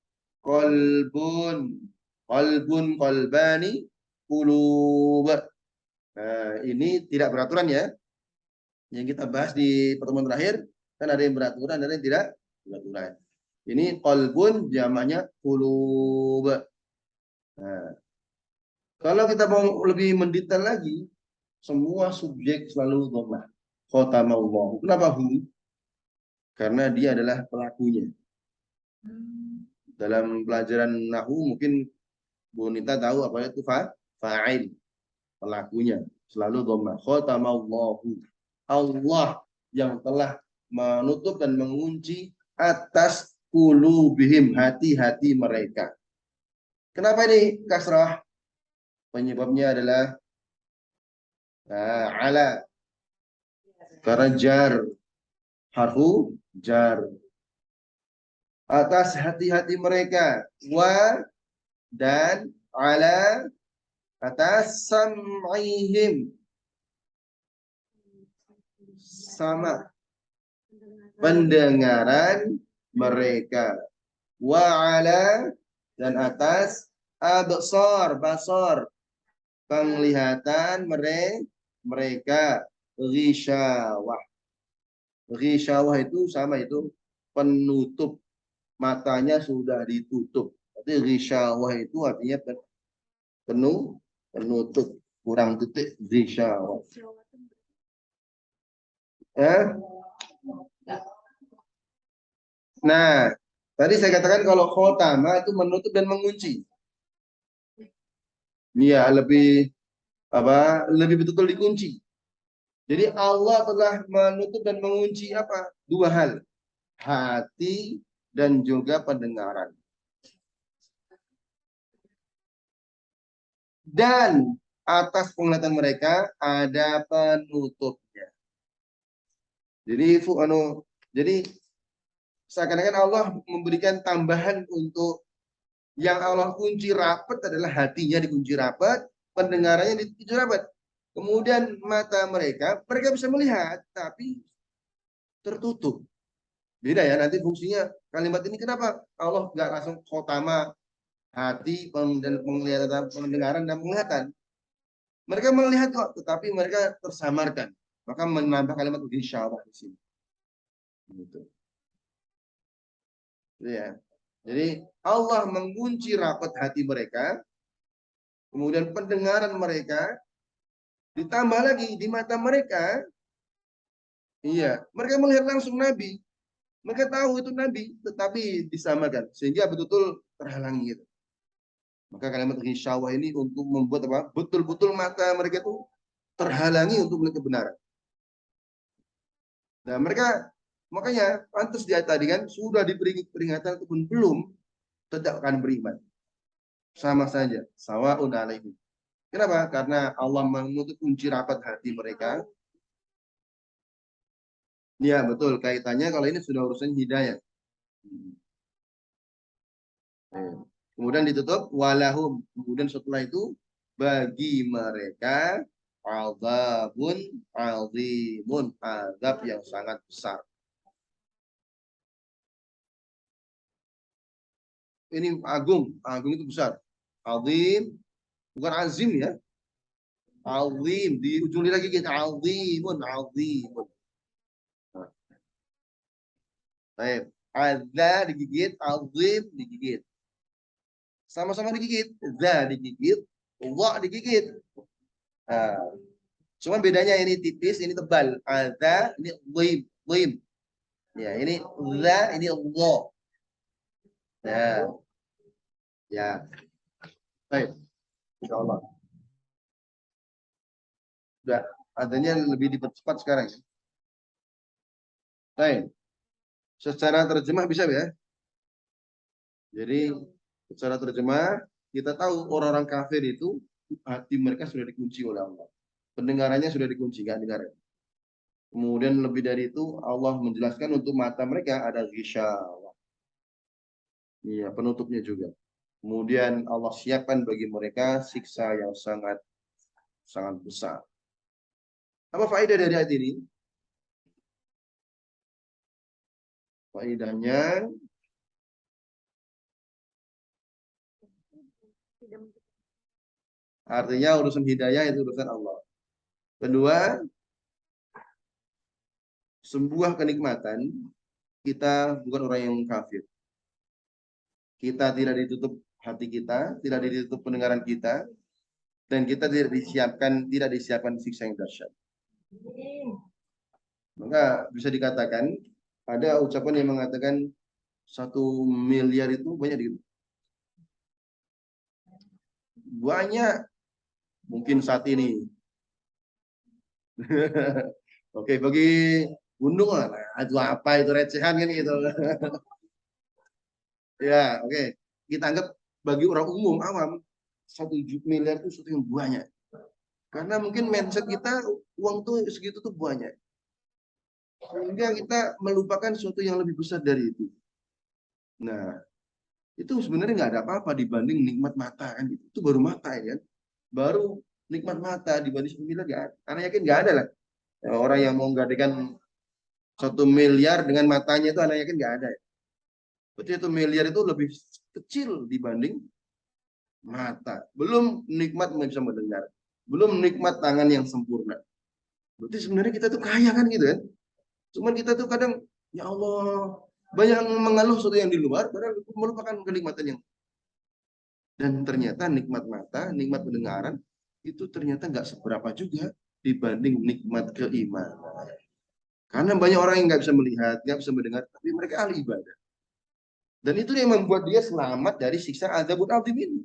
Speaker 1: Kolbun, kolbani, kulub. Nah, ini tidak beraturan ya. Yang kita bahas di pertemuan terakhir, kan ada yang beraturan, ada yang tidak beraturan. Ini kolbun jamaknya kulub. Nah, kalau kita mau lebih mendetail lagi, semua subjek selalu dhammah. Khatamallahu. Kenapa hu? Karena dia adalah pelakunya. Dalam pelajaran nahu mungkin Bu Nita tahu apa itu fa'il, pelakunya selalu dhammah. Khatamallahu. Allah yang telah menutup dan mengunci atas qulubihim, hati-hati mereka. Kenapa ini kasrah? Penyebabnya adalah ala, karena jar, harfu jar, atas hati-hati mereka, wa dan ala atas sam'ihim, sama pendengaran mereka, wa ala dan atas absar, basar, penglihatan mereka, ghisyawah. Ghisyawah itu sama, itu penutup, matanya sudah ditutup. Tapi ghisyawah itu artinya penutup, kurang titik, ghisyawah. Nah, tadi saya katakan kalau khotama itu menutup dan mengunci. Iya, lebih betul-betul dikunci. Jadi Allah telah menutup dan mengunci apa? Dua hal. Hati dan juga pendengaran. Dan atas penglihatan mereka ada penutupnya. Jadi seakan-akan Allah memberikan tambahan untuk yang Allah kunci rapat adalah hatinya dikunci rapat, pendengarannya dikunci rapat. Kemudian mata mereka bisa melihat, tapi tertutup. Beda ya, nanti fungsinya kalimat ini kenapa Allah nggak langsung khotama hati, penglihatan, pendengaran, dan penglihatan. Mereka melihat kok, tetapi mereka tersamarkan. Maka menambah kalimat insyaallah di sini. Gitu. Ya. Jadi Allah mengunci rapat hati mereka, kemudian pendengaran mereka, ditambah lagi di mata mereka, iya, mereka melihat langsung Nabi, mereka tahu itu Nabi, tetapi disamakan sehingga betul-betul terhalangi gitu. Maka kalimat insyaallah ini untuk membuat apa? Betul-betul mata mereka itu terhalangi untuk melihat kebenaran. Nah, mereka makanya pantas dia tadi kan sudah diberi peringatan ataupun belum, tetap akan beriman. Sama saja, sawaun alaihim. Kenapa? Karena Allah menutup kunci rapat hati mereka. Ya, betul. Kaitannya kalau ini sudah urusan hidayah. Kemudian ditutup walahum. Kemudian setelah itu bagi mereka azabun azimun, azab yang sangat besar. Ini agung itu besar. Azim bukan azim ya. Azim di ujung lidah gigit, azimun. Baik, azza digigit, azim digigit. Sama-sama digigit, za digigit, wa digigit. Nah, cuma bedanya ini tipis, ini tebal. Azza ini zim. Ya, ini za, ini wa. Ya. Ya. Baik. Insyaallah. Sudah, adanya lebih dipercepat sekarang. Baik. Secara terjemah bisa ya. Jadi secara terjemah kita tahu orang-orang kafir itu hati mereka sudah dikunci oleh Allah. Pendengarannya sudah dikunci, nggak dengar. Kemudian lebih dari itu Allah menjelaskan untuk mata mereka ada ghishawah. Iya, penutupnya juga. Kemudian Allah siapkan bagi mereka siksa yang sangat sangat besar. Apa faedah dari ayat ini? Faedahnya artinya urusan hidayah itu urusan Allah. Kedua, sebuah kenikmatan kita bukan orang yang kafir. Kita tidak ditutup hati kita, tidak ditutup pendengaran kita, dan kita tidak disiapkan siksa yang dahsyat. Maka bisa dikatakan ada ucapan yang mengatakan 1 miliar itu banyak gitu. Banyak mungkin saat ini. Oke, bagi Gunung lah, nah, itu apa itu recehan kan gitu. Ya, oke. Kita anggap bagi orang umum awam 1 miliar itu sesuatu yang banyak. Karena mungkin mindset kita uang tuh segitu tuh banyak. Sehingga kita melupakan sesuatu yang lebih besar dari itu. Nah, itu sebenarnya nggak ada apa-apa dibanding nikmat mata kan gitu. Itu baru mata ya kan. Baru nikmat mata dibanding 1 miliar ya. Karena yakin nggak ada lah. Ya, orang yang mau menggantikan 1 miliar dengan matanya itu anak yakin nggak ada ya. Berarti 1 miliar itu lebih kecil dibanding mata. Belum nikmat bisa mendengar. Belum nikmat tangan yang sempurna. Berarti sebenarnya kita tuh kaya kan gitu kan. Cuman kita tuh kadang, ya Allah, banyak yang mengeluh sesuatu yang di luar, padahal melupakan kenikmatan yang. Dan ternyata nikmat mata, nikmat pendengaran, itu ternyata nggak seberapa juga dibanding nikmat keimanan. Karena banyak orang yang nggak bisa melihat, nggak bisa mendengar, tapi mereka ahli ibadah. Dan itu yang membuat dia selamat dari siksa azabul azim ini.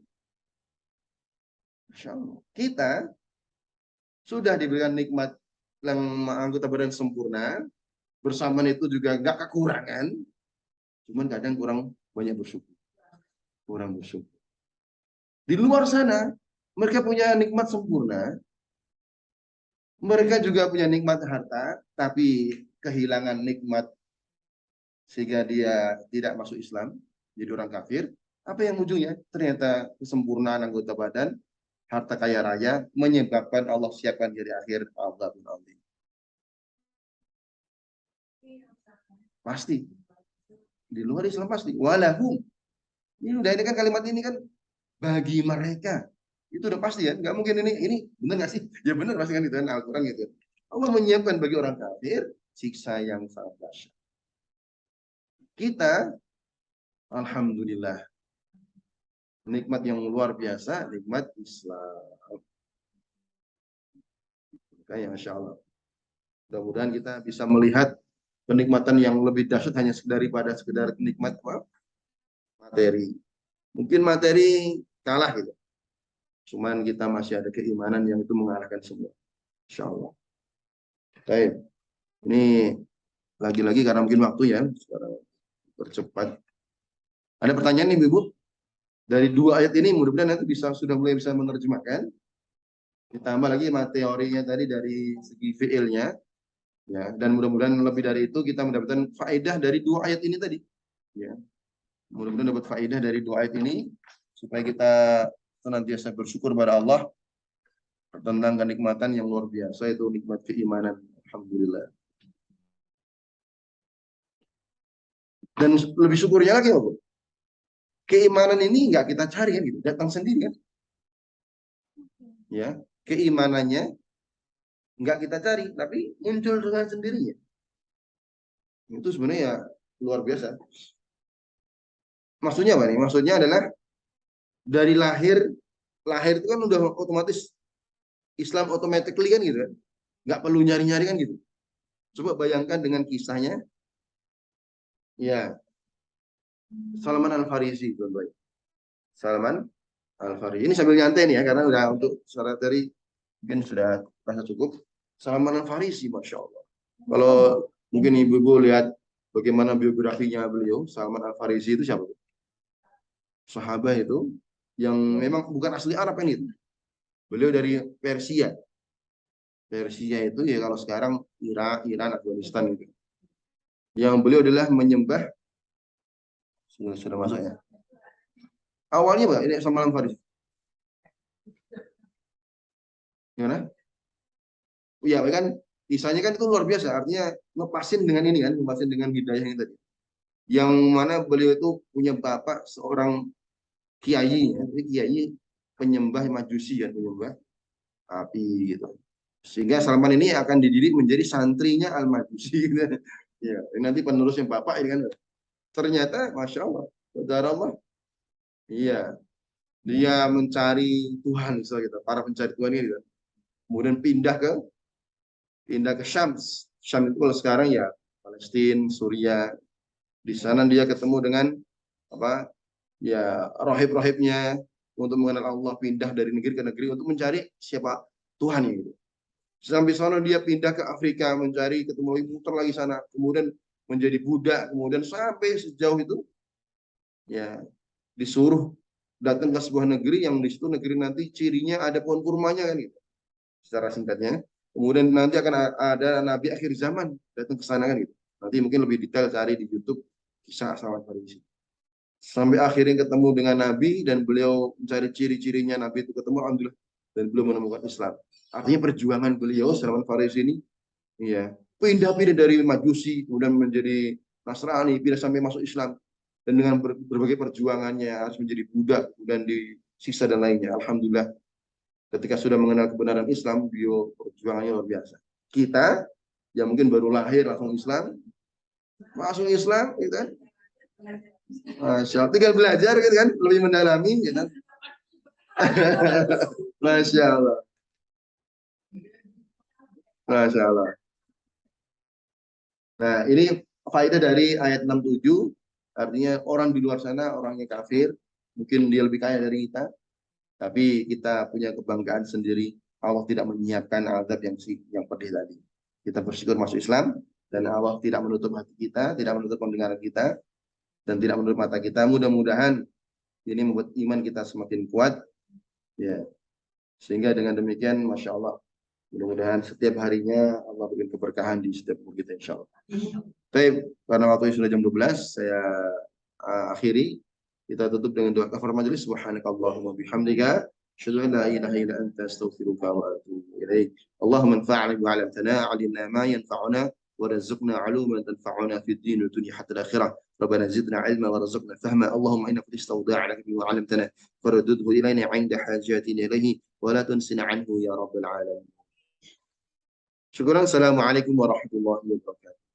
Speaker 1: Masya Allah. Kita sudah diberikan nikmat yang anggota badan sempurna, bersamaan itu juga nggak kekurangan, cuman kadang kurang banyak bersyukur. Kurang bersyukur. Di luar sana, mereka punya nikmat sempurna, mereka juga punya nikmat harta, tapi kehilangan nikmat sehingga dia tidak masuk Islam, jadi orang kafir. Apa yang ujungnya? Ternyata kesempurnaan anggota badan, harta kaya raya, menyebabkan Allah siapkan di akhir Allah bin azim. Pasti. Di luar Islam pasti. Walahum. Ini kan kalimat ini kan bagi mereka. Itu udah pasti ya. Nggak mungkin ini benar nggak sih? Ya benar pasti kan itu kan Al-Quran gitu. Allah menyiapkan bagi orang kafir siksa yang sangat dahsyat. Kita, alhamdulillah, nikmat yang luar biasa, nikmat Islam. Kayak Masya Allah. Mudah-mudahan kita bisa melihat kenikmatan yang lebih dahsyat hanya daripada sekedar nikmat materi. Mungkin materi kalah gitu. Cuman kita masih ada keimanan yang itu mengalahkan semua. Insya Allah. Baik. Ini lagi-lagi karena mungkin waktu ya. Sekarang percepat. Ada pertanyaan nih Ibu? Dari 2 ayat ini mudah-mudahan nanti sudah mulai bisa menerjemahkan. Ditambah lagi teorinya tadi dari segi fiilnya. Ya, dan mudah-mudahan lebih dari itu kita mendapatkan faedah dari 2 ayat ini tadi. Ya. Mudah-mudahan dapat faedah dari 2 ayat ini supaya kita senantiasa bersyukur kepada Allah tentang kenikmatan yang luar biasa, itu nikmat keimanan. Alhamdulillah. Dan lebih syukurnya lagi apa? Keimanan ini nggak kita cari kan gitu, datang sendiri kan. Ya, keimanannya nggak kita cari, tapi muncul dengan sendirinya. Itu sebenarnya ya luar biasa. Maksudnya apa nih? Maksudnya adalah dari lahir itu kan udah otomatis Islam automatically kan gitu kan. Nggak perlu nyari-nyari kan gitu. Coba bayangkan dengan kisahnya. Ya, Salman Al-Farisi, teman-teman. Salman Al-Farisi. Ini sambil nyantai nih ya, karena udah untuk syarat dari mungkin sudah rasa cukup. Salman Al-Farisi, Masya Allah. Kalau mungkin ibu-ibu lihat bagaimana biografinya beliau, Salman Al-Farisi itu siapa? Sahabat itu yang memang bukan asli Arab kan itu. Beliau dari Persia. Persia itu ya kalau sekarang Irak, Iran, Afghanistan gitu. Yang beliau adalah menyembah, sudah masuk ya. Awalnya Pak, ini Salman Al-Farisi. Gimana? Iya kan, kisahnya kan itu luar biasa. Artinya ngepasin dengan ini kan, ngepasin dengan hidayah ini tadi. Yang mana beliau itu punya bapak seorang kiai, ya. Kiai penyembah majusi ya, penyembah api gitu. Sehingga Salman ini akan dididik menjadi santrinya Al-Majusi gitu. Ya, nanti penerusnya bapak ini kan. Ternyata Masya Allah, saudara Allah, iya, dia mencari Tuhan, misalnya gitu, para pencari Tuhan ini gitu. Kemudian pindah ke Syams. Syam itu kalau sekarang ya Palestina, Suriah. Di sana dia ketemu dengan apa? Ya rohib-rohibnya untuk mengenal Allah, pindah dari negeri ke negeri untuk mencari siapa Tuhan gitu. Sampai sana dia pindah ke Afrika mencari, ketemu lagi, muter lagi sana, kemudian menjadi budak, kemudian sampai sejauh itu ya disuruh datang ke sebuah negeri yang di situ negeri nanti cirinya ada pohon kurmanya kan gitu. Secara singkatnya. Kemudian nanti akan ada nabi akhir zaman datang ke sana kan gitu. Nanti mungkin lebih detail cari di YouTube kisah Salman Farisi. Sampai akhirnya ketemu dengan Nabi dan beliau mencari ciri-cirinya Nabi itu ketemu, alhamdulillah, dan beliau menemukan Islam. Artinya perjuangan beliau Salman Farisi ini, ya pindah-pindah dari Majusi kemudian menjadi Nasrani, pindah sampai masuk Islam dan dengan berbagai perjuangannya harus menjadi budak dan disiksa dan lainnya. Alhamdulillah, ketika sudah mengenal kebenaran Islam, beliau perjuangannya luar biasa. Kita yang mungkin baru lahir langsung Islam, masuk Islam, gitu kan? Masya Allah, tinggal belajar gitu kan, lebih mendalami gitu. Masya Allah. Masya Allah. Nah, ini faedah dari ayat 67, artinya orang di luar sana, orangnya kafir, mungkin dia lebih kaya dari kita, tapi kita punya kebanggaan sendiri, Allah tidak menyiapkan azab yang pedih tadi. Kita bersyukur masuk Islam, dan Allah tidak menutup hati kita, tidak menutup pendengaran kita, dan tidak menutup mata kita. Mudah-mudahan ini membuat iman kita semakin kuat, ya. Sehingga dengan demikian, Masya Allah, mudah-mudahan setiap harinya Allah berikan keberkahan di setiap umur kita, insya Allah. Baik, karena waktunya sudah jam 12, saya akhiri. Kita tutup dengan doa kafar majelis. Subhanakallahumma bihamdika, asyhadu an la ilaha illa anta, astaghfiruka wa atubu ilaik. Allahumma anfa'na bima 'allamtana, 'allimna ma yanfa'una, warzuqna 'uluman tanfa'una fid din wa dunya hatta al-akhirah. ربنا زدنا علما ورزقنا فهما اللهم إنا قد استودعناك بما علمتنا فردده إلينا عند حاجاتنا إليه ولا تنسنا عنه يا رب العالمين. شكرا. السلام عليكم ورحمة الله وبركاته.